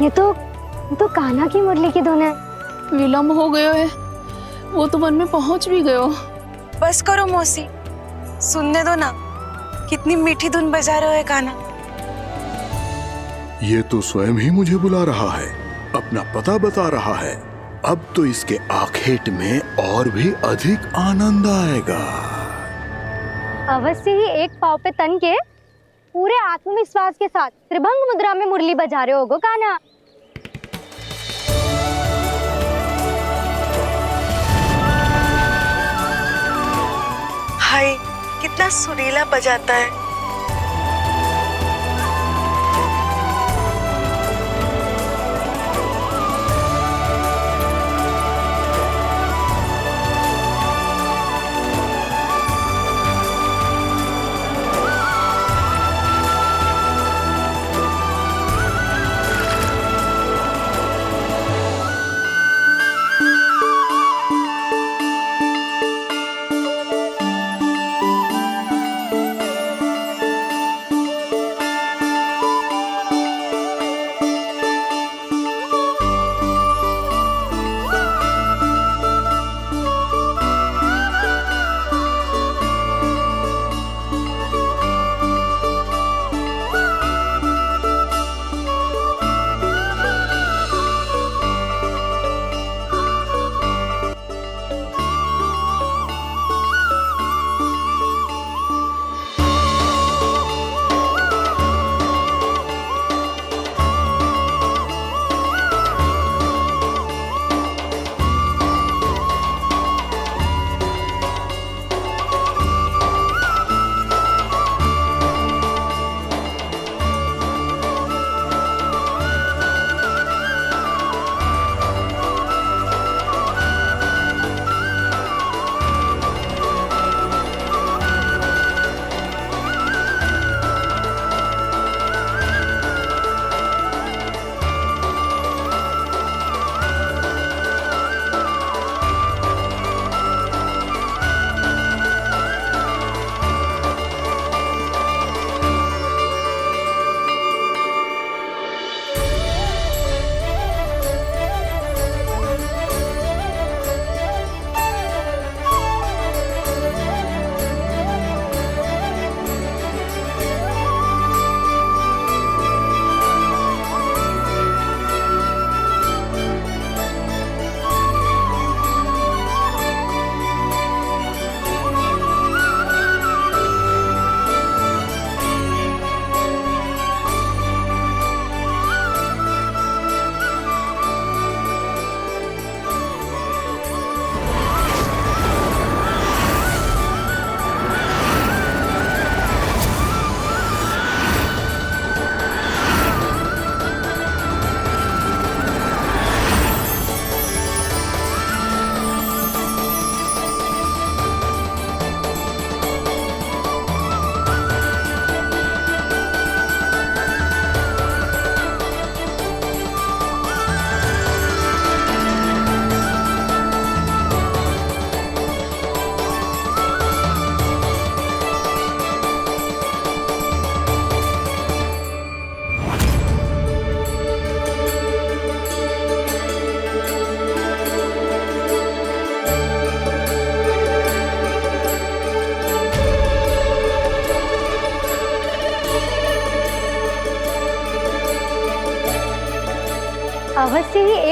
ये तो कान्हा की मुरली की धुन है। विलम्ब हो गयो है, वो तो वन में पहुंच भी गयो। बस करो मौसी, सुनने दो ना, कितनी मीठी धुन बजा रहे हो कान्हा। ये तो स्वयं ही मुझे बुला रहा है, अपना पता बता रहा है। अब तो इसके आखेट में और भी अधिक आनंद आएगा। अवश्य ही एक पाव पे तन के पूरे आत्मविश्वास के साथ त्रिभंग मुद्रा में मुरली बजा रहे होगो कान्हा। हाय, कितना सुरीला बजाता है।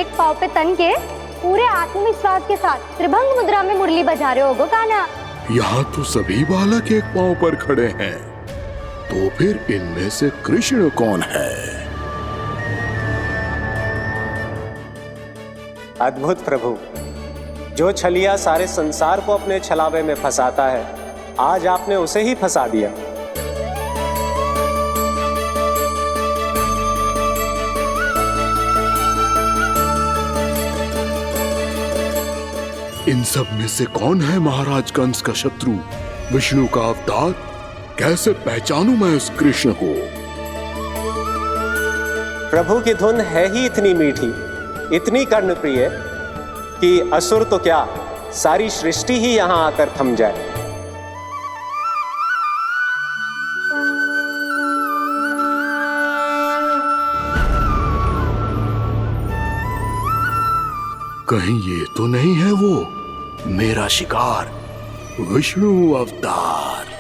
एक पाँव पे तन के पूरे आत्मविश्वास के साथ त्रिभंग मुद्रा में मुरली बजा रहे हो गो कान्हा। यहाँ तो सभी बालक एक पांव पर खड़े हैं, तो फिर इनमें से कृष्ण कौन है? अद्भुत प्रभु, जो छलिया सारे संसार को अपने छलावे में फंसाता है, आज आपने उसे ही फंसा दिया। इन सब में से कौन है महाराज कंस का शत्रु, विष्णु का अवतार? कैसे पहचानूं मैं उस कृष्ण को? प्रभु की धुन है ही इतनी मीठी, इतनी कर्णप्रिय कि असुर तो क्या, सारी सृष्टि ही यहां आकर थम जाए। कहीं ये तो नहीं है वो मेरा शिकार, विष्णु अवतार?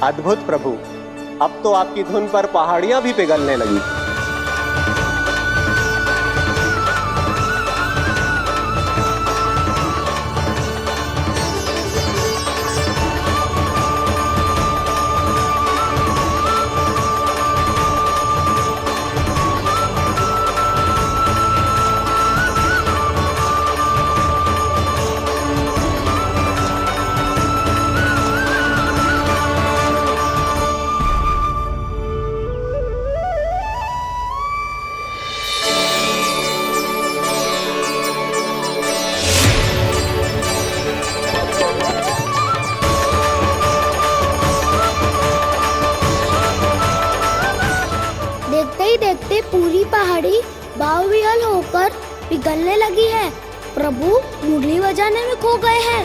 अद्भुत प्रभु, अब तो आपकी धुन पर पहाड़ियां भी पिघलने लगी। देखते ही देखते पूरी पहाड़ी बाहुविहल होकर पिघलने लगी है। प्रभु मुरली बजाने में खो गए हैं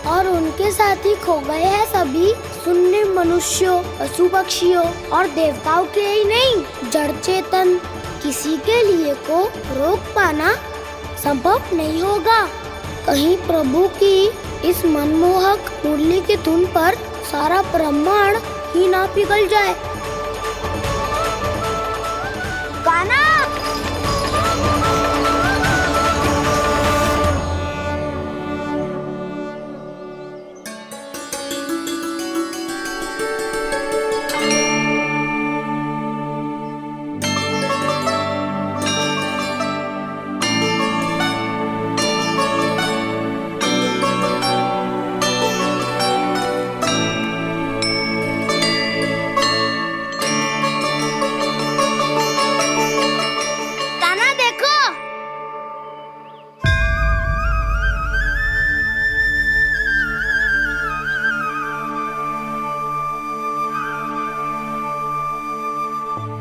और उनके साथ ही खो गए हैं सभी सुनने मनुष्यों, पशु पक्षियों और देवताओं के ही नहीं, जड़ चेतन किसी के लिए को रोक पाना संभव नहीं होगा। कहीं प्रभु की इस मनमोहक मुरली की धुन पर सारा ब्रह्मांड ही ना पिघल जाए। गाना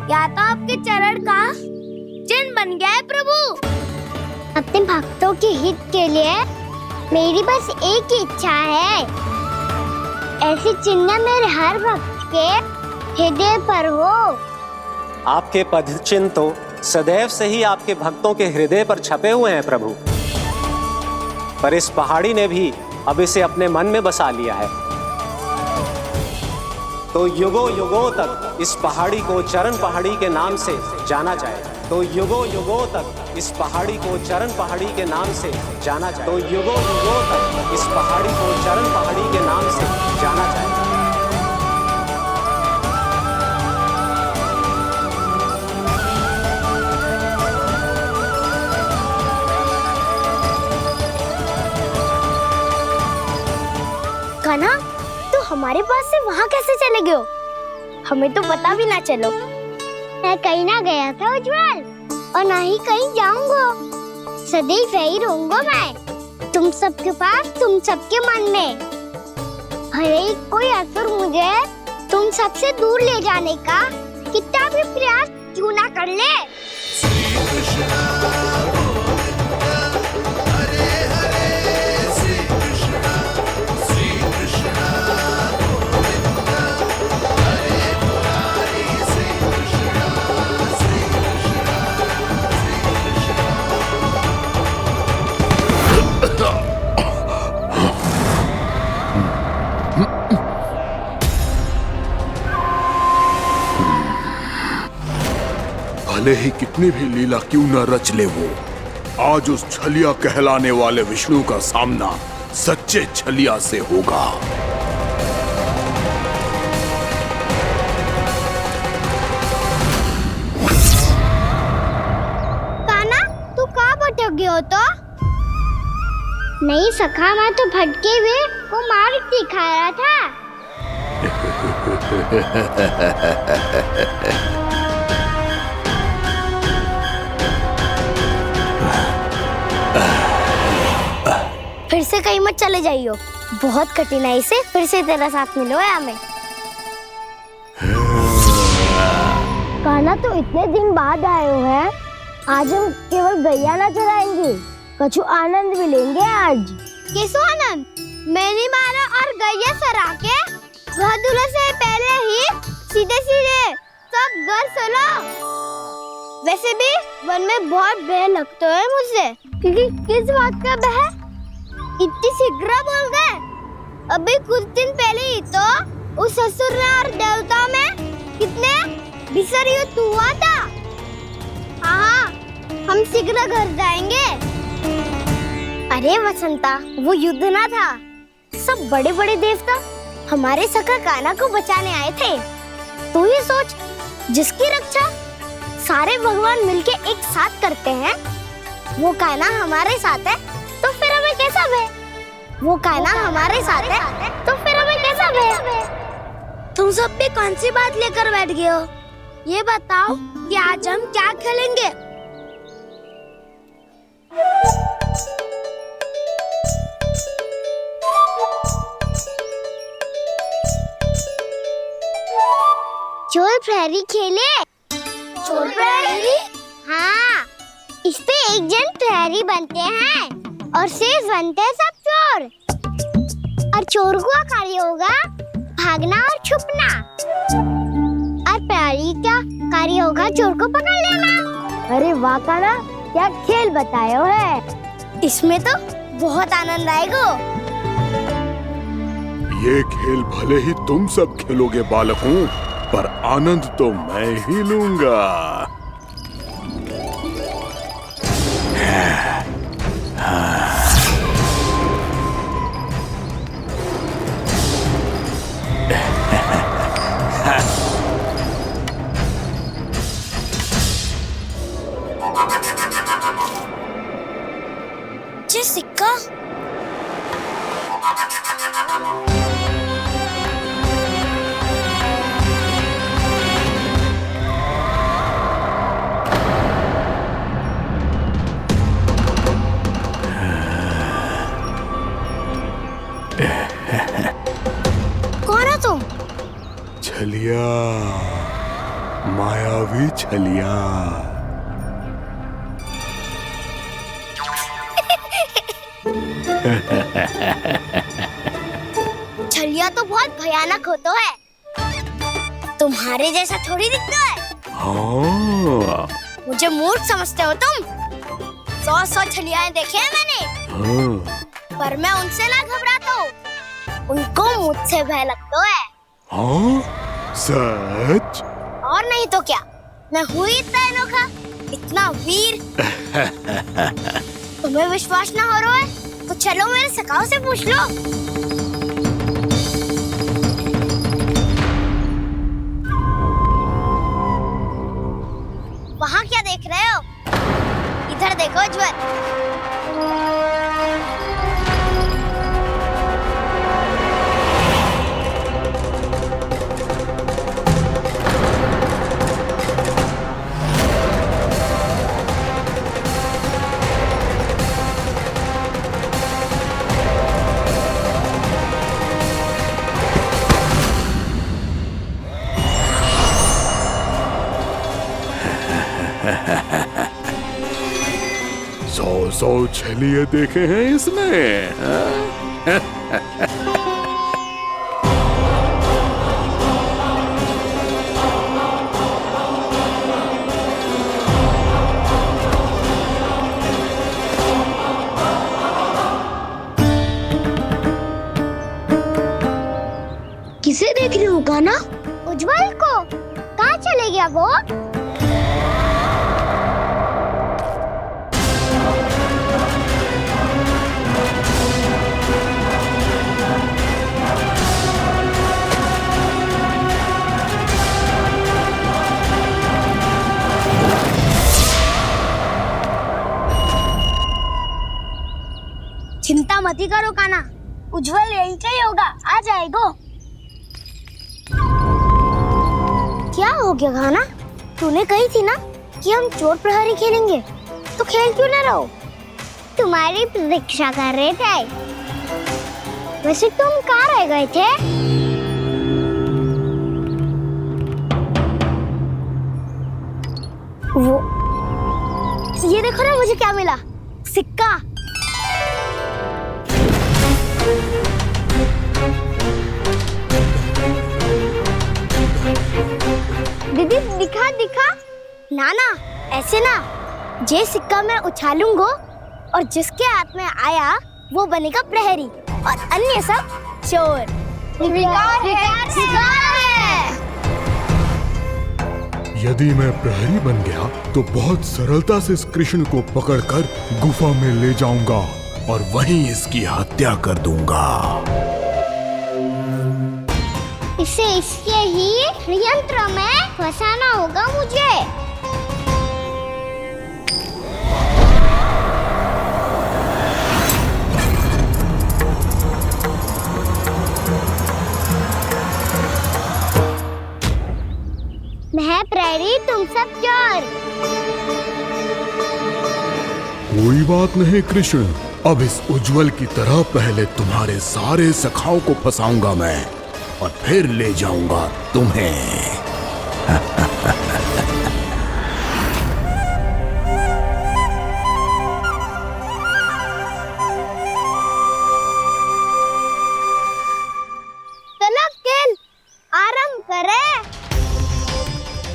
या तो आपके चरण का चिन्ह बन गया है प्रभु। अपने भक्तों के हित के लिए मेरी बस एक ही इच्छा है, ऐसी चिन्ह मेरे हर भक्त के हृदय पर हो। आपके पद चिन्ह तो सदैव से ही आपके भक्तों के हृदय पर छपे हुए हैं प्रभु, पर इस पहाड़ी ने भी अब इसे अपने मन में बसा लिया है। तो युगों युगों तक इस पहाड़ी को चरण पहाड़ी के नाम से जाना जाए। तो युगों युगों तक इस पहाड़ी को चरण पहाड़ी के नाम से जाना जाए। तो युगों युगों तक इस पहाड़ी को चरण पहाड़ी के नाम से जाना जाए। कान्हा, तो हमारे पास से वहाँ कैसे चले गए हो? हमें तो पता भी ना चलो। मैं कहीं ना गया था उज्जवल, और ना ही कहीं जाऊंगा। सदैव यही रहूंगा मैं, तुम सबके पास, तुम सबके मन में। भले ही कोई असुर मुझे तुम सबसे दूर ले जाने का कितना भी प्रयास क्यों ना कर ले। भले ही कितनी भी लीला क्यों न रच ले वो, आज उस छलिया कहलाने वाले विष्णु का सामना सच्चे छलिया से होगा। कान्हा, तू कहाँ भटक गए हो तो? नहीं सखा, मैं तो भटके हुए को मार्ग दिखा रहा था। फिर से कहीं मत चले जाइयो, बहुत कठिनाई से फिर से तेरा साथ मिलो है हमें। कान्हा, तो इतने दिन बाद आए हो हैं, आज हम केवल गैया ना चराएंगे, कछु आनंद भी लेंगे आज। कैसो आनंद? मैंने मारा और गैया चरा के घर दूल्हे से पहले ही सीधे सीधे सब घर चलो। वैसे भी वन में बहुत भय लगता है मुझसे, क्योंकि किस बात का भय? इतनी शीघ्र बोल गए। अभी कुछ दिन पहले ही तो उस असुर और देवता में कितने भीषण युद्ध हुआ था। हाँ, हम शीघ्र घर जाएंगे। अरे वसंता, वो युद्ध ना था, सब बड़े बड़े देवता हमारे सखा कान्हा को बचाने आए थे। तू ये सोच, जिसकी रक्षा सारे भगवान मिलके एक साथ करते हैं, वो कान्हा हमारे साथ है, तो फिर हमें कैसा भय? वो कान्हा हमारे साथ है, तो फिर हमें कैसा भय? तुम सब भी कौन सी बात लेकर बैठ गए हो? ये बताओ कि आज हम क्या खेलेंगे? चोर प्रहरी खेले। चोर प्रहरी? हाँ, इस पे एक जन प्रहरी बनते हैं और शेष बनते हैं सब चोर। और चोर का कार्य होगा भागना और छुपना, और प्रहरी का कार्य होगा चोर को पकड़ लेना। अरे वाह कान्हा, क्या खेल बताए हो है। इसमें तो बहुत आनंद आएगा। ये खेल भले ही तुम सब खेलोगे बालकों, पर आनंद तो मैं ही लूंगा। सिक्का कौन हो तुम? छलिया, मायावी छलिया। छलिया तो बहुत भयानक होता है, तुम्हारे जैसा थोड़ी दिखता है। हाँ। मुझे मूर्ख समझते हो तुम? 100 छलियाएं देखे हैं मैंने। हाँ। पर मैं उनसे ना घबराता हूँ, उनको मुझसे भय लगता है। हाँ? सच? और नहीं तो क्या, मैं हुई इतना अनोखा इतना वीर। तुम्हें विश्वास ना हो रहा है तो चलो मेरे सखाओं से पूछ लो। वहाँ क्या देख रहे हो? इधर देखो उज्जवल। सौ छलिए देखे हैं इसमें। किसे देख रही हूँ कान्हा? उज्जवल को। कहाँ चले गया वो? चिंता मत ही करो कान्हा, उज्जवल यही का ही होगा, आ जाएगा। क्या हो गया कान्हा? तूने कही थी ना कि हम चोर प्रहरी खेलेंगे, तो खेल क्यों ना रहो? तुम्हारी प्रतीक्षा कर रहे थे। वैसे तुम कहाँ रह गए थे? वो ये देखो ना, मुझे क्या मिला? सिक्का। दीदी दिखा दिखा। ना ना, ऐसे ना। जे सिक्का मैं उछालूंगा और जिसके हाथ में आया वो बनेगा प्रहरी और अन्य सब चोर। विकार है। यदि मैं प्रहरी बन गया तो बहुत सरलता से इस कृष्ण को पकड़कर गुफा में ले जाऊंगा और वहीं इसकी हत्या कर दूंगा। इसे इसके ही यंत्र में फंसाना होगा मुझे। मैं प्रहरी, तुम सब चोर। कोई बात नहीं कृष्ण, अब इस उज्जवल की तरह पहले तुम्हारे सारे सखाओं को फंसाऊंगा मैं और फिर ले जाऊंगा तुम्हें। चलो खेल आरंभ करें।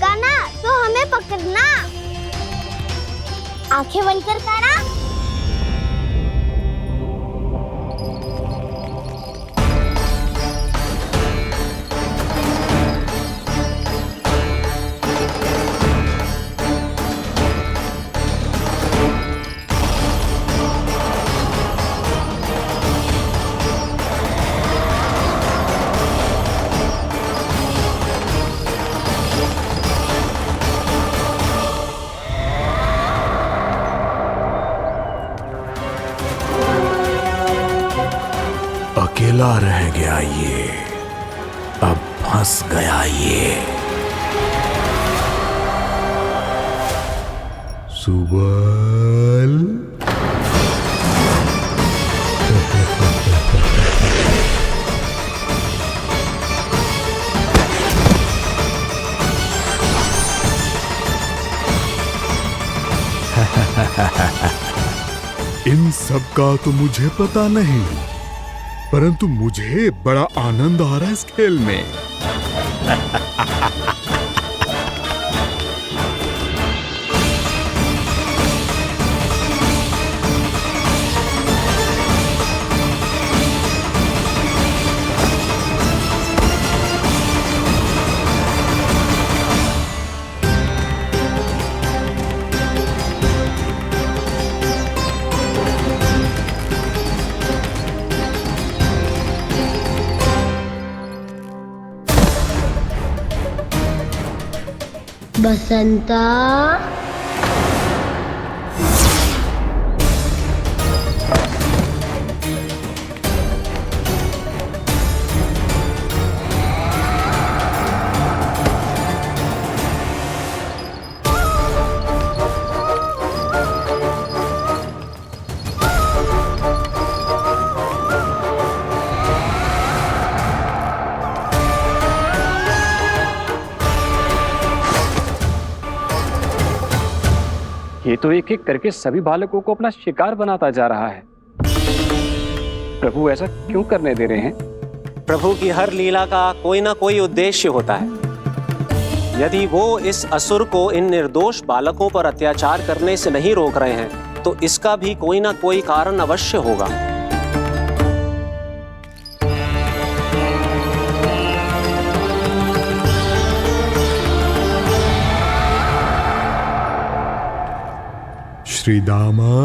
कान्हा तो हमें पकड़ना। आंखें बंद कर कान्हा। अकेला रह गया ये, अब फंस गया ये। सुबल। इन सब का तो मुझे पता नहीं, परंतु मुझे बड़ा आनंद आ रहा है इस खेल में। बसंता। ये तो एक एक करके सभी बालकों को अपना शिकार बनाता जा रहा है। प्रभु ऐसा क्यों करने दे रहे हैं? प्रभु की हर लीला का कोई ना कोई उद्देश्य होता है। यदि वो इस असुर को इन निर्दोष बालकों पर अत्याचार करने से नहीं रोक रहे हैं तो इसका भी कोई ना कोई कारण अवश्य होगा। श्री दामा,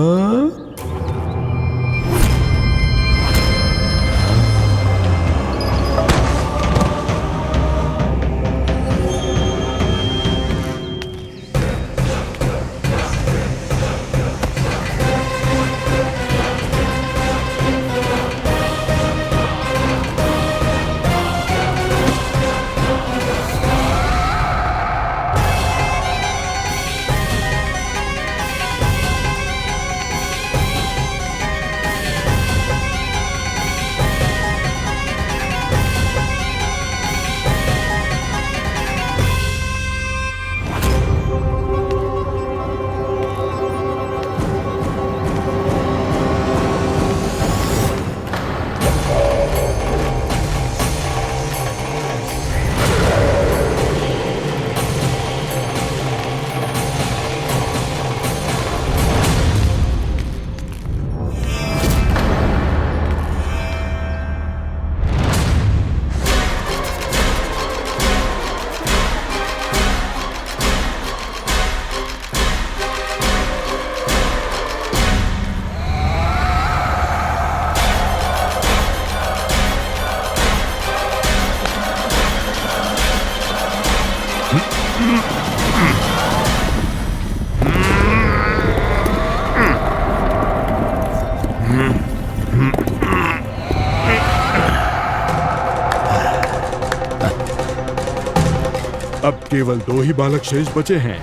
अब केवल 2 ही बालक शेष बचे हैं।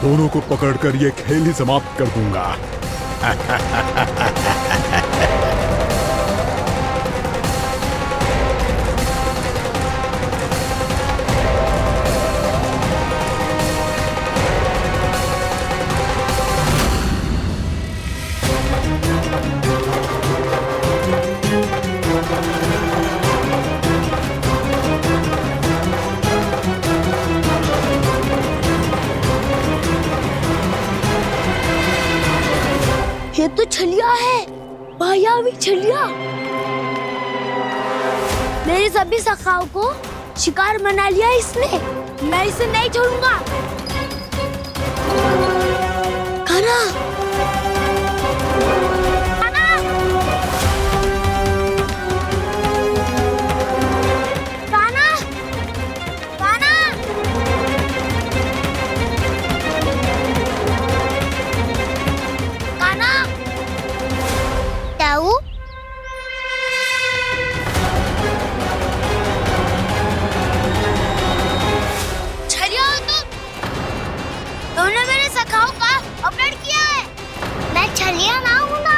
दोनों को पकड़कर ये खेल ही समाप्त कर दूंगा। ये तो छलिया है, मायावी छलिया। मेरे सभी सखाओं को शिकार बना लिया इसने। मैं इसे नहीं छोड़ूंगा। कान्हा, कान्हा, कान्हा, कान्हा, ताऊ, छलिया हो तुम। तुमने मेरे सखाओं का अपहरण किया है। मैं छलिया ना हूँ ना,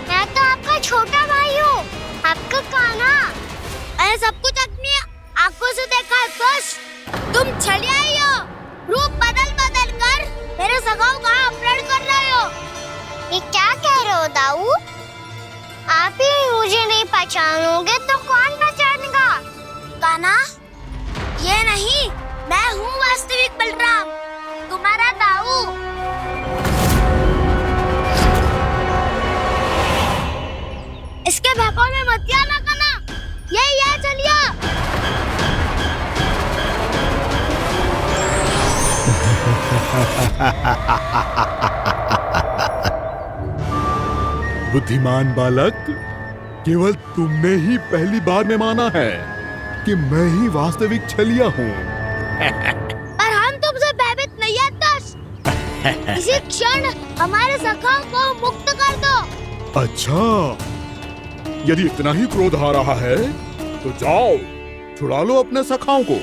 मैं तो आपका छोटा भाई हूँ, आपका कान्हा। मैंने सब कुछ अपनी आंखों से देखा है। बस तुम छलिया ही हो। रूप बदल बदल कर मेरे सखाओं का अपहरण कर रहे हो। ये क्या कह रहे हो दाऊ? आप ही मुझे नहीं पहचानोगे तो कौन पहचानेगा? कान्हा, ये नहीं, मैं हूँ वास्तविक बलराम, तुम्हारा दाऊ। इसके बहकावे में मत आना कान्हा। ये चलिए। बुद्धिमान बालक, केवल तुमने ही पहली बार में माना है कि मैं ही वास्तविक छलिया हूँ। पर हम तो इसी क्षण हमारे सखाओं को मुक्त कर दो। अच्छा, यदि इतना ही क्रोध आ रहा है तो जाओ छुड़ा लो अपने सखाओं को।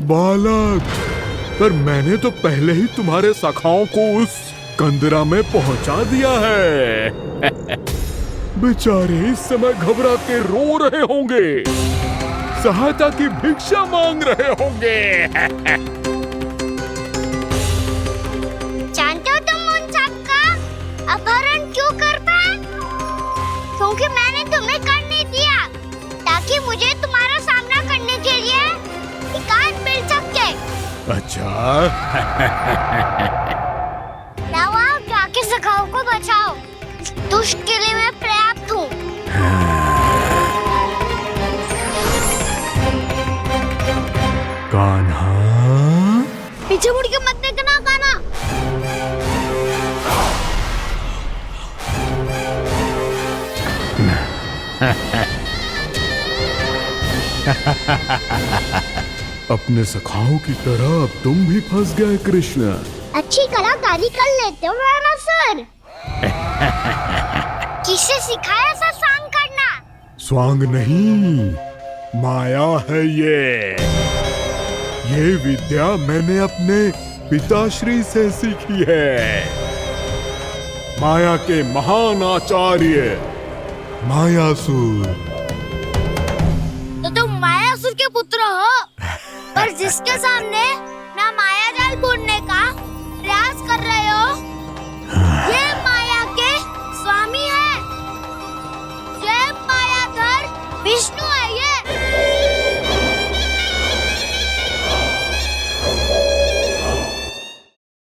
बालक, पर मैंने तो पहले ही तुम्हारे सखाओं को उस कंदरा में पहुंचा दिया है। बेचारे इस समय घबरा के रो रहे होंगे, सहायता की भिक्षा मांग रहे होंगे। जानते हो तुम उन सबका अपहरण क्यों कर पाए? क्योंकि मैंने तुम्हें कर नहीं दिया, ताकि मुझे तुम्हारा सामना करने के लिए एकांत मिल सके। अच्छा। लाओ आप जाके सखाओं को बचाओ। इस दुष्ट के लिए मैं पर्याप्त हूँ। कान्हा, पीछे मुड़ के मत देखना कान्हा। अपने सखाओं की तरह अब तुम भी फंस गए कृष्ण। अच्छी कलाकारी कर लेते हो सर। किसे सिखाया ऐसा स्वांग करना? स्वांग नहीं, माया है ये विद्या मैंने अपने पिताश्री से सीखी है। माया के महान आचार्य मायासुर। तो तुम मायासुर के पुत्र हो, पर जिसके सामने ना माया जाल बुनने का प्रयास